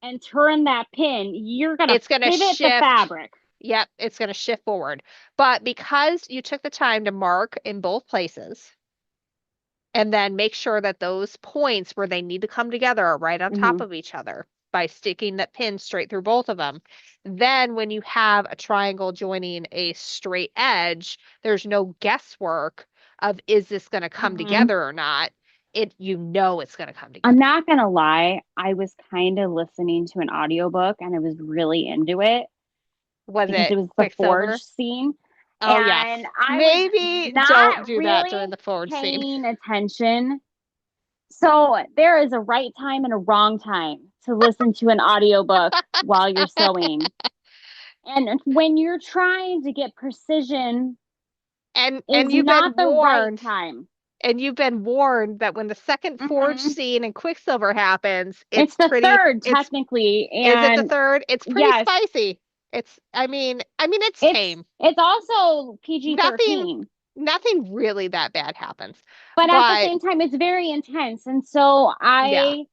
and turn that pin, you're gonna It's going to pivot the shift. fabric. Yep, it's going to shift forward. But because you took the time to mark in both places, and then make sure that those points where they need to come together are right on top Mhm. of each other by sticking that pin straight through both of them. Then when you have a triangle joining a straight edge, there's no guesswork of is this going to come Mhm. together or not. You know it's going to come together. I'm not gonna lie, I was kind of listening to an audiobook and I was really into it Was because it it was the Quicksilver? forge scene. Oh yes. And I was Maybe don't not do that during really the forward scene. paying attention. So there is a right time and a wrong time to listen to an audiobook while you're sewing. And when you're trying to get precision And is you've been not the right warned. time. And you've been warned that when the second forge Mhm. scene in Quicksilver happens, It's the third it's technically, is it the and third? It's pretty yes, spicy. I mean it's tame. it's also Nothing PG-13. nothing really that bad happens. But at the But same time, it's very intense. And so yeah,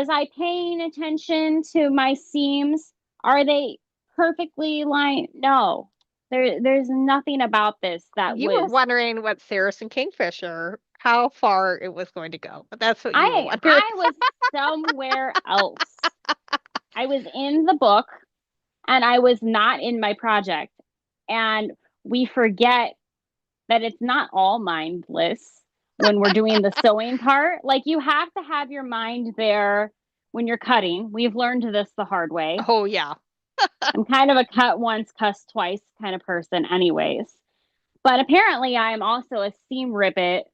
I paying attention to my seams? Are they perfectly lined? No. There's nothing about this that you were was wondering what Saracen Kingfisher, how far it was going to go. But that's what you were wondering. I was somewhere else. I was in the book and I was not in my project. And we forget that it's not all mindless when we're doing the sewing part. Like you have to have your mind there when you're cutting. We've learned this the hard way. Oh yeah. I'm kind of a cut once, cuss twice kind of person, anyways. But apparently, I'm also a seam ribbit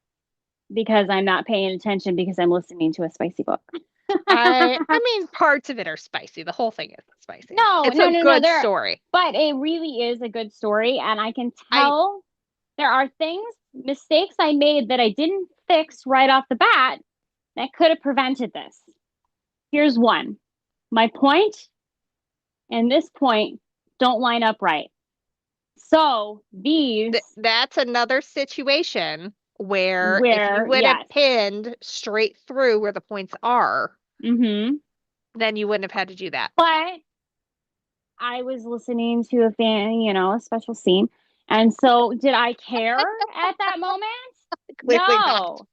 because I'm not paying attention because I'm listening to a spicy book. I mean parts of it are spicy. The whole thing is spicy. No, It's no, a no, no. good story. But it really is a good story, and I can I tell there are mistakes I made that I didn't fix right off the bat that could have prevented this. Here's one. My point and this point don't line up right. So these that's another situation where if you would have yes. pinned straight through where the points are, Mm-hmm. then you wouldn't have had to do that. But I was listening to a special scene. And so did I care at that moment? Clearly not. No.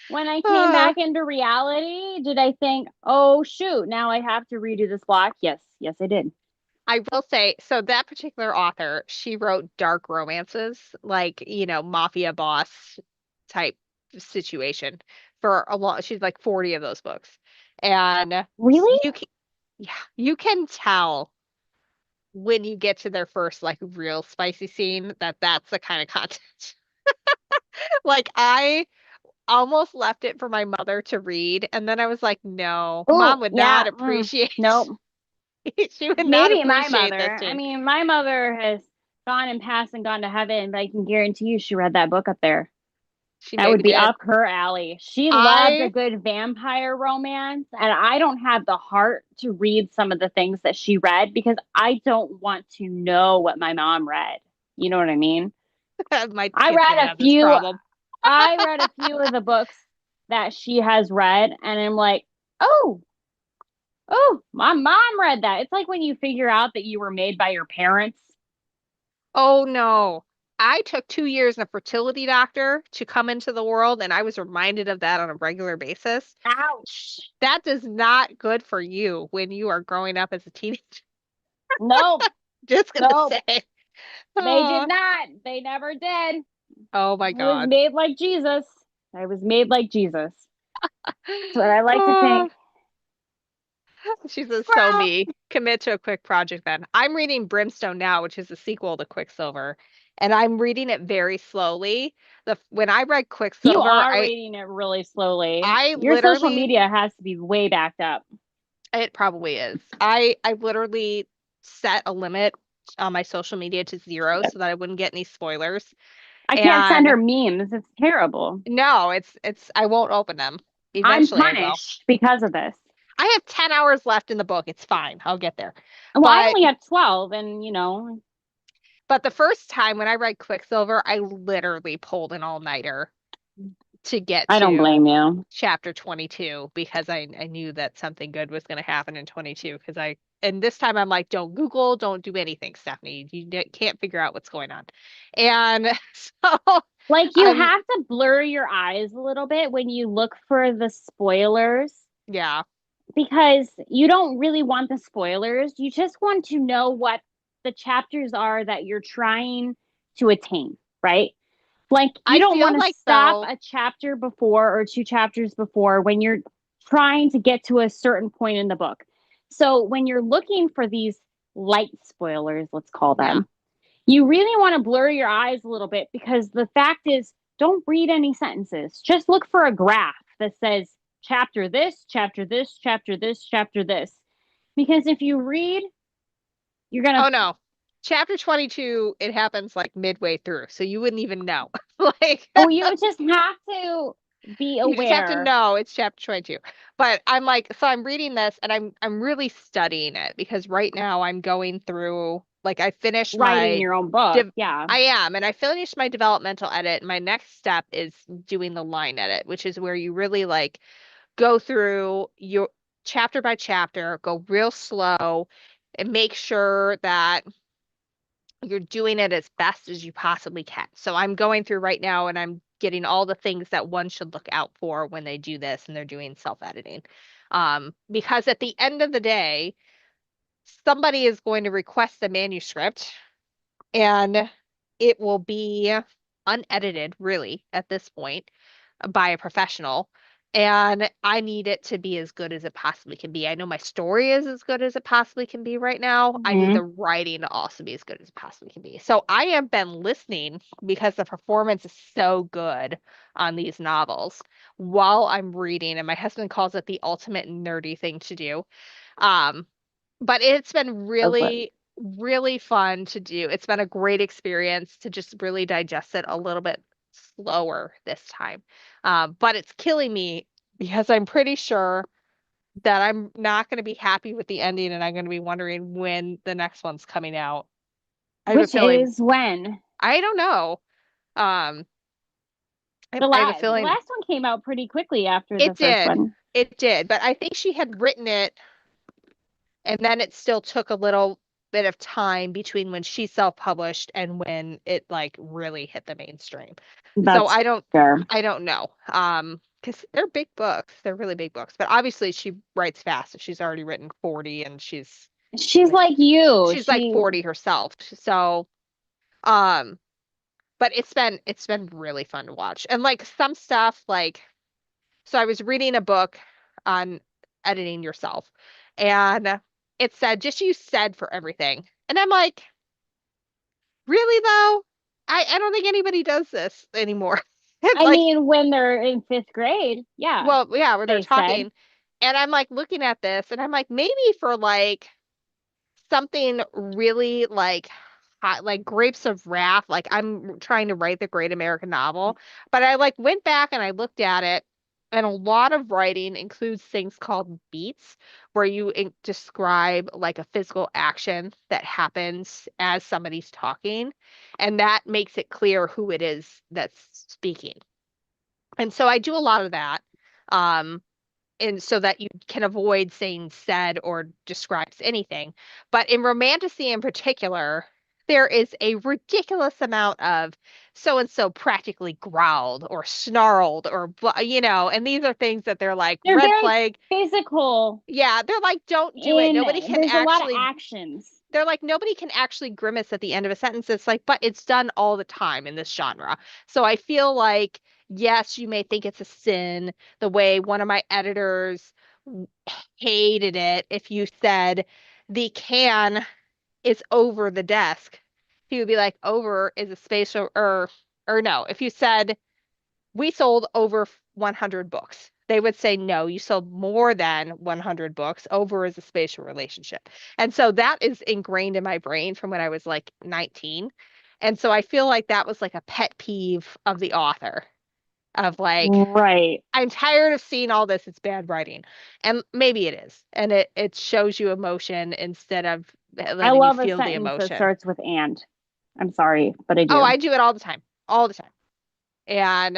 When I came back into reality, did I think, oh shoot, now I have to redo this block? Yes, I did. I will say, so that particular author, she wrote dark romances, like, mafia boss type situation for a long, she's like 40 of those books. And Really? you can tell when you get to their first like real spicy scene that's the kind of content. Like I almost left it for my mother to read, and then I was like, no, Oh, mom would yeah. not appreciate Nope. She would not Maybe my appreciate this, mother. I Jean. mean, my mother has gone and passed and gone to heaven, but I can guarantee you she read that book up there. She That would maybe be did. up her alley. She loved a I good vampire romance, and I don't have the heart to read some of the things that she read because I don't want to know what my mom read. You know what I mean? my I kids read even a have this few problem. I read a few of the books that she has read, and I'm like, oh, my mom read that. It's like when you figure out that you were made by your parents. Oh no. I took 2 years in a fertility doctor to come into the world, and I was reminded of that on a regular basis. Ouch. That is not good for you when you are growing up as a teenager. Nope, Just gonna nope. say. They did Aw. not. They never did. Oh my I was God. made like Jesus. I was made like Jesus. That's what I like to Ah, think. she says, so Well, me. Commit to a quick project then. I'm reading Brimstone now, which is a sequel to Quicksilver, and I'm reading it very slowly. When I read you Quicksilver, are I reading it really slowly. I Your social literally media has to be way backed up. it probably is. I literally set a limit on my social media to 0 so that I wouldn't get any spoilers. I can't send And her memes. It's terrible. no, it's I won't open them. I'm Eventually I will. punished because of this. I have 10 hours left in the book. It's fine. I'll get there. Well, I But only have 12, and but the first time when I read Quicksilver, I literally pulled an all-nighter to get I don't to blame you. chapter 22 because I knew that something good was going to happen in 22 because and this time I'm like, don't Google, don't do anything, Stephanie. Can't figure out what's going on. And so Like, you I'm have to blur your eyes a little bit when you look for the spoilers yeah. because you don't really want the spoilers. You just want to know what the chapters are that you're trying to attain, right? Like, you I don't feel want to like stop though, a chapter before or two chapters before when you're trying to get to a certain point in the book. So, when you're looking for these light spoilers, let's call yeah. them, you really want to blur your eyes a little bit because the fact is, don't read any sentences. Just look for a graph that says chapter this, chapter this, chapter this, chapter this. Because if you read, you're going Oh to, no. Chapter 22, it happens like midway through, so you wouldn't even know. Like oh, you just have to be you just have to aware. know it's chapter 22. But I'm like, so I'm reading this and I'm really studying it because right now I'm going through like I finished Writing my your own book. div Yeah. I am, and I finished my developmental edit. My next step is doing the line edit, which is where you really like go through your chapter by chapter, go real slow, and make sure that you're doing it as best as you possibly can. So I'm going through right now and I'm getting all the things that one should look out for when they do this and they're doing self-editing. Because at the end of the day, somebody is going to request the manuscript and it will be unedited, really, at this point, by a professional. And I need it to be as good as it possibly can be. I know my story is as good as it possibly can be right now. I need Mhm. the writing to also be as good as it possibly can be. So I have been listening because the performance is so good on these novels while I'm reading, and my husband calls it the ultimate nerdy thing to do. Um, but it's been So fun. really, really fun to do. It's been a great experience to just really digest it a little bit slower this time. But it's killing me because I'm pretty sure that I'm not going to be happy with the ending and I'm going to be wondering when the next one's coming out. I have a Which feeling, is when I don't know. Um, I have a the feeling last one came out pretty quickly after the it first did. one. It did. But I think she had written it and then it still took a little bit of time between when she self-published and when it like really hit the mainstream. So That's fair. I don't know. Because they're big books. They're really big books. But obviously she writes fast. If she's already written 40 and She's like like you. she's like She 40 herself. So um but it's been really fun to watch. And like some stuff like so I was reading a book on editing yourself, and it said just use said for everything. And I'm like, really though? I don't think anybody does this anymore. It's I like, mean, when they're in fifth grade, yeah, well, yeah, where they're they said. talking, and I'm like looking at this, and I'm like, maybe for like something really like hot, like Grapes of Wrath. Like I'm trying to write the great American novel, but I like went back and I looked at it, and a lot of writing includes things called beats, where you describe like a physical action that happens as somebody's talking, and that makes it clear who it is that's speaking. And so I do a lot of that. Um, and so that you can avoid saying said or describes anything. But in romantasy in particular, there is a ridiculous amount of so and so practically growled or snarled or and these are things that they're like They're red very flag. physical Yeah, they're like don't do it. in Nobody can there's a lot of actually actions. they're like nobody can actually grimace at the end of a sentence. It's like, but it's done all the time in this genre. So I feel like, yes, you may think it's a sin, the way one of my editors hated it if you said the can is over the desk. He would be like, over is a space or no. If you said we sold over 100 books. They would say, no, you sold more than 100 books. Over is a spatial relationship. And so that is ingrained in my brain from when I was like 19. And so I feel like that was like a pet peeve of the author of like, Right. I'm tired of seeing all this. It's bad writing. And maybe it is. And it shows you emotion instead of I letting you love a feel the sentence that emotion. starts with and. I'm sorry, but I do. Oh, I do it all the time. All the time. And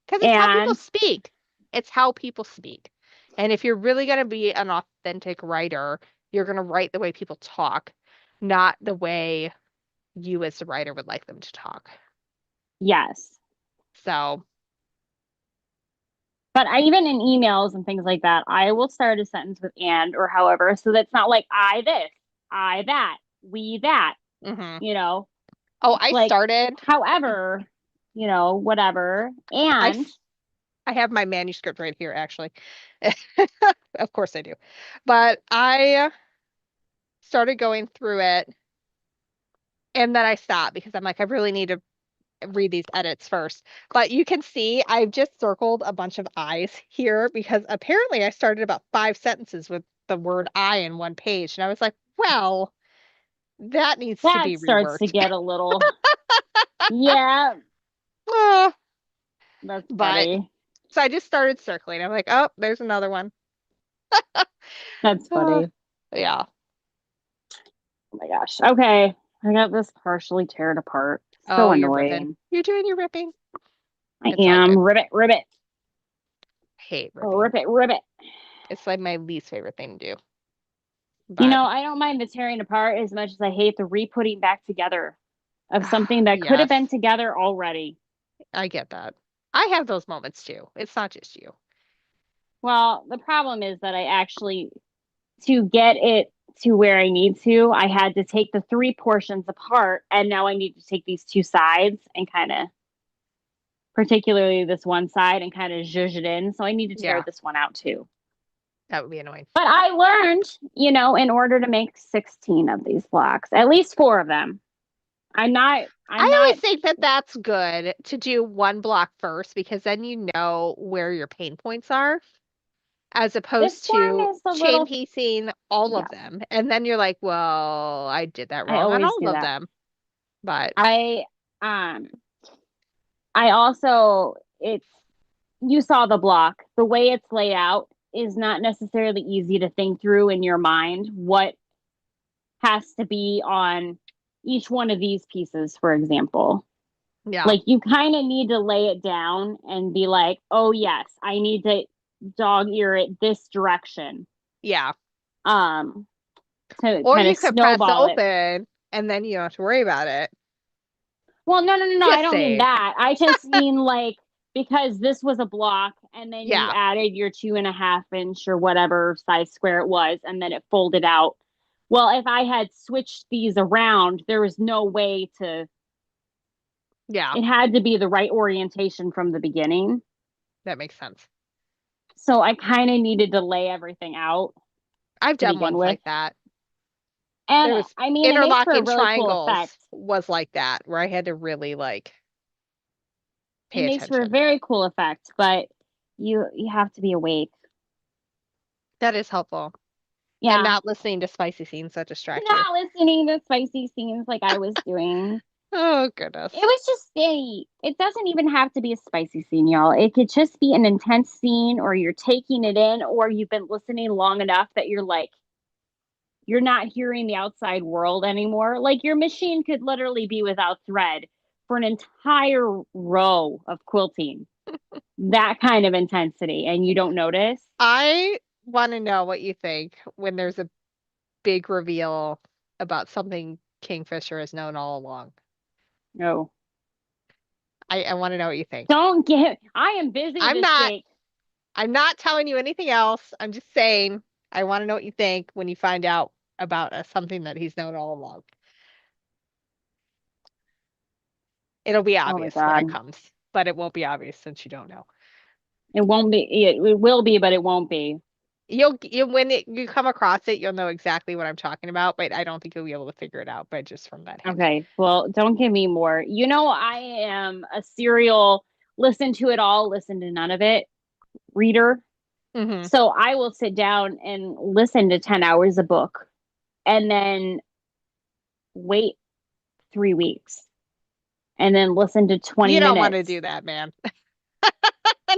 because it's how people And speak. It's how people speak. And if you're really going to be an authentic writer, you're going to write the way people talk, not the way you as the writer would like them to talk. yes. So, But I even in emails and things like that, I will start a sentence with and or however, so that's not like I this, I that, we that, mhm. you know. Oh, It's like I however, whatever. And have my manuscript right here, actually. Of course I do. But I started going through it and then I stopped because I'm like, I really need to read these edits first. But you can see I've just circled a bunch of I's here because apparently I started about 5 sentences with the word I in one page. And I was like, well, that needs to that be starts to reworked. get a little yeah, Ah, that's but funny. so I just started circling. I'm like, oh, there's another one. That's Ah, funny. yeah. Oh my gosh. Okay. I got this partially teared apart. So Oh, you're ripping. annoying. You're doing your ripping. I It's all am. good. Ribbit, ribbit. Hate Oh, ripping. ribbit, ribbit. It's like my least favorite thing to do. You But know, I don't mind the tearing apart as much as I hate the re-putting back together of something that could have yes, been together already. I get that. I have those moments too. It's not just you. Well, the problem is that I actually, to get it to where I need to, I had to take the three portions apart, and now I need to take these two sides and kind of, particularly this one side, and kind of zhuzh it in. So I need to tear Yeah, this one out too. that would be annoying. But I learned, in order to make 16 of these blocks, at least four of them. I'm I not always think that that's good to do one block first because then you know where your pain points are, as this opposed one to is a chain little, piecing all yeah, of them. And then you're like, well, I did that I wrong on always all do of that. them. But Um I also, you saw the block. The way it's laid out is not necessarily easy to think through in your mind what has to be on each one of these pieces, for example. yeah, Like you kind of need to lay it down and be like, oh yes, I need to dog ear it this direction. yeah. Um, to Or kind you of could press snowball it. open and then you don't have to worry about it. Well, no. I Just don't mean saying. that. I just mean like because this was a block and then you Yeah, added your 2.5 inch or whatever size square it was, and then it folded out. Well, if I had switched these around, there was no way to, yeah, it had to be the right orientation from the beginning. that makes sense. So I kind of needed to lay everything out I've to done begin ones with. like that. There And was I mean, it makes for a interlocking really cool triangles effect. was like that, where I had to really like It pay makes for a attention. very cool effect, but you have to be awake. That is helpful. Yeah. And not listening to spicy scenes that distract you. Not listening to spicy scenes like I was doing. Oh, goodness. It was just it doesn't even have to be a spicy scene, y'all. It could just be an intense scene, or you're taking it in, or you've been listening long enough that you're like, you're not hearing the outside world anymore. Like your machine could literally be without thread for an entire row of quilting. That kind of intensity, and you don't notice. I want to know what you think when there's a big reveal about something Kingfisher has known all along. No. I want to know what you think. Don't get I am busy I'm this not- week. I'm not telling you anything else. I'm just saying I want to know what you think when you find out about something that he's known all along. It'll be Oh my obvious when it God. comes, but it won't be obvious since you don't know. It won't be it will be, but it won't be. You when you come across it, you'll know exactly what I'm talking about, but I don't think you'll be able to figure it out by just from that hint. Okay. Well, don't give me more. You know, I am a serial listen to it all, listen to none of it reader. Mhm. So I will sit down and listen to 10 hours a book and then wait 3 weeks and then listen to 20 You don't minutes. want to do that, man.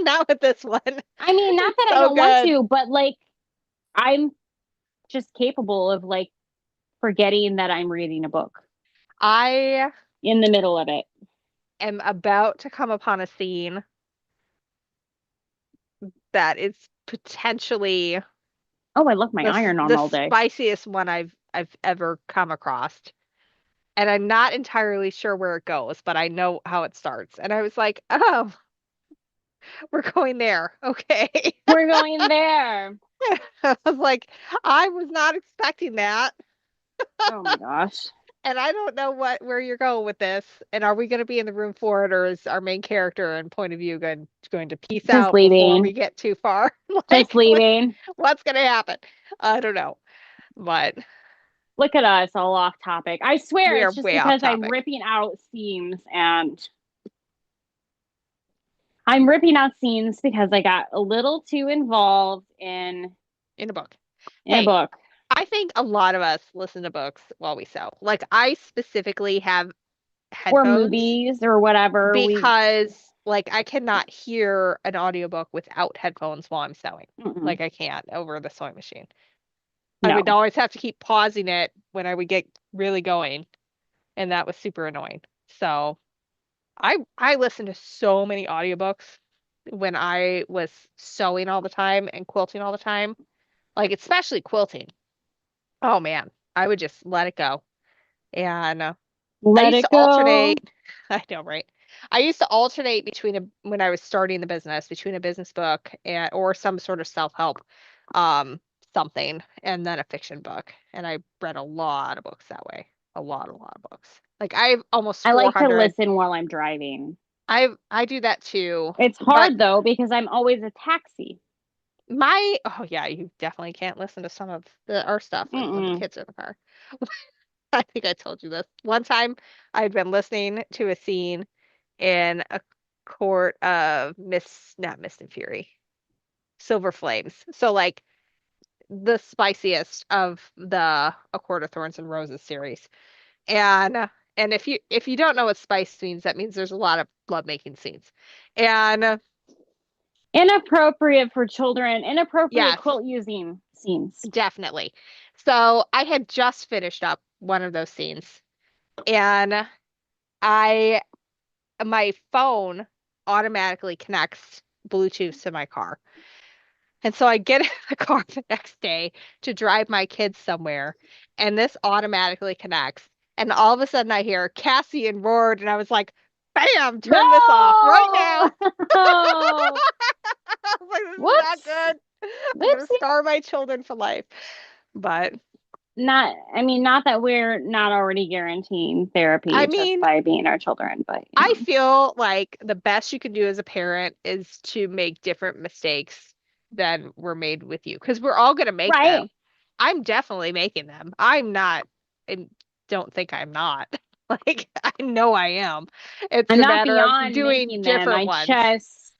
Not with this one. I mean, not that I So don't want good. to, but like I'm just capable of like forgetting that I'm reading a book I in the middle of it. am about to come upon a scene that is potentially Oh, I left my iron on the all day. spiciest one I've ever come across. And I'm not entirely sure where it goes, but I know how it starts. And I was like, oh, we're going there. Okay. We're going there. I was like, I was not expecting that. Oh my gosh. And I don't know where you're going with this. And are we going to be in the room for it, or is our main character and point of view going to peace Just out before leaving. we get too far? Just leaving. What's going to happen? I don't know. But Look at us, all off topic. I swear We are it's just way off because I'm topic. ripping out scenes and I'm ripping out scenes because I got a little too involved in in a book. a Hey, book. I think a lot of us listen to books while we sew. Like I specifically have Or headphones movies or whatever. because like I cannot hear an audiobook without headphones while I'm sewing. Mm-mm. Like I can't over the sewing machine. I No. would always have to keep pausing it when I would get really going, and that was super annoying. So I listened to so many audiobooks when I was sewing all the time and quilting all the time. Like especially quilting. Oh man, I would just let it go. And I Let used it to go. alternate. I know, right? I used to alternate when I was starting the business between a business book and or some sort of self-help something and then a fiction book. And I read a lot of books that way. A lot of books. Like I've almost I like to 400. listen while I'm driving. I do that too. It's hard though because I'm always a taxi. Oh yeah, you definitely can't listen to some of our stuff like when the Mm-mm. kids are in the car. I think I told you this. One time I'd been listening to a scene in a court of not Mist and Fury, Silver Flames. So like the spiciest of the A Court of Thorns and Roses series. And if you don't know what spice means, that means there's a lot of lovemaking scenes. And Inappropriate for children, inappropriate yes, quilt using scenes. definitely. So I had just finished up one of those scenes and I my phone automatically connects Bluetooth to my car. And so I get in the car the next day to drive my kids somewhere, and this automatically connects. And all of a sudden I hear Cassie and roared, and I was like, bam, turn this off right now. No! I was like, this is Whoops. not good. I'm gonna Whoopsie. star my children for life. But Not that we're not already guaranteeing therapy I just mean, by being our children, but I feel like the best you can do as a parent is to make different mistakes than were made with you, because we're all gonna make right. them. I'm definitely making them. I'm not, and don't think I'm not. Like I know I am. It's I'm a not matter of beyond doing making them. different I ones. just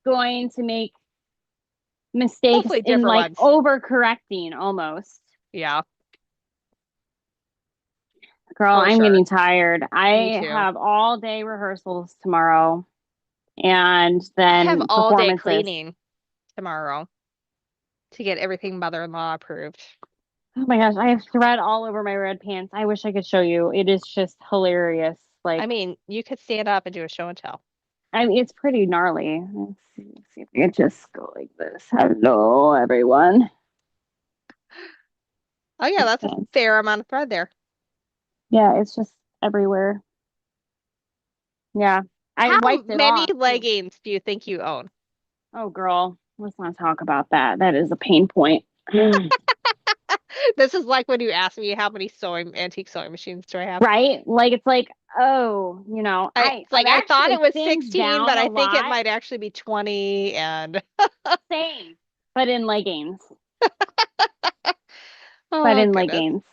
going to make mistakes Hopefully in different like ones. overcorrecting almost. Yeah, Girl, for I'm sure. getting tired. I too. have all day rehearsals tomorrow and I have then all day performances. cleaning tomorrow to get everything mother-in-law approved. Oh my gosh, I have thread all over my red pants. I wish I could show you. It is just hilarious. I Like, mean, you could stand up and do a show and tell. I mean, it's pretty gnarly. Let's see if I can just go like this. Hello, everyone. Oh yeah, that's a Okay. fair amount of thread there. Yeah, it's just everywhere. Yeah, I How wiped it many off too. leggings do you think you own? Oh, girl, let's not talk about that. That is a pain point. This is like when you ask me how many antique sewing machines do I have? Right? Like it's like, oh, It's like I've I thought it actually was thinned 16, but down I a think it lot. might actually be 20 and Same, but in leggings. But oh in goodness. leggings.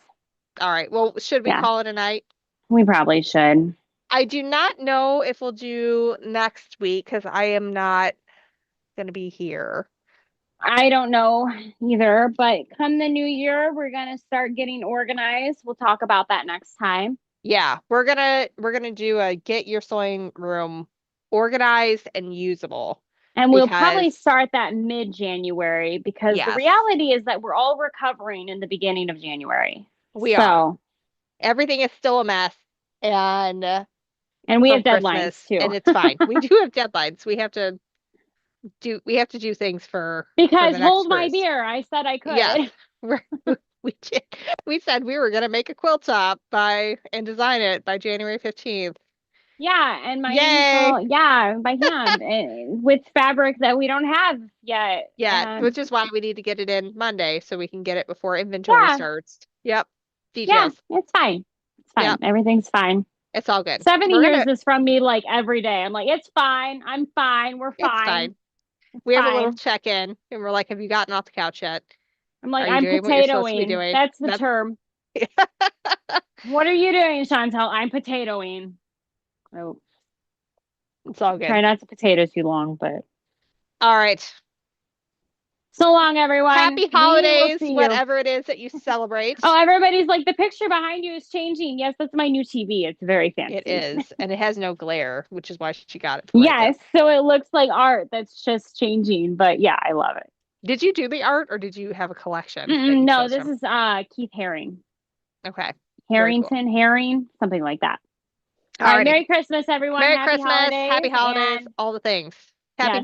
All right. Well, should we Yeah, call it a night? we probably should. I do not know if we'll do next week because I am not going to be here. I don't know either, but come the new year, we're gonna start getting organized. We'll talk about that next time. Yeah, we're gonna do a get your sewing room organized and usable And we'll probably because start that mid-January because the yes, reality is that we're all recovering in the beginning of January. we are. So, Everything is still a mess and and we from have deadlines Christmas too. and it's fine. We do have deadlines. We have to do things for Because the next hold my cruise. beer, I said I could. Yes. We did. We said we were gonna make a quilt top and design it by January 15th. Yeah, and my Yay! initial, yeah, by hand with fabric that we don't have yet. Yeah, And which is why we need to get it in Monday so we can get it before inventory yeah, starts. Yep. yeah, Details. it's fine. It's fine. Yep. Everything's fine. It's all good. 70 We're years gonna, is from me like every day. I'm like, it's fine. I'm fine. We're it's fine. fine. It's We have a little fine. check-in and we're like, have you gotten off the couch yet? I'm like, Are you I'm doing what you're supposed to be potatoing. doing? That's the term. What are you doing, Chantel? I'm potatoing. Oh, It's all good. try not to potato too long, but All right. so long, everyone. Happy We will holidays, see you. whatever it is that you celebrate. Oh, everybody's like, the picture behind you is changing. Yes, that's my new TV. It's very fancy. It is, and it has no glare, which is why she got it. Like Yes, so it looks like art that's just changing, but yeah, I love it. Did you do the art or did you have a collection? No, this is Keith Haring. Okay. Harrington, Herring, something like that. All right, Alrighty. Merry Christmas, everyone. Merry Happy Christmas, holidays. happy holidays, And all the things. Happy yes.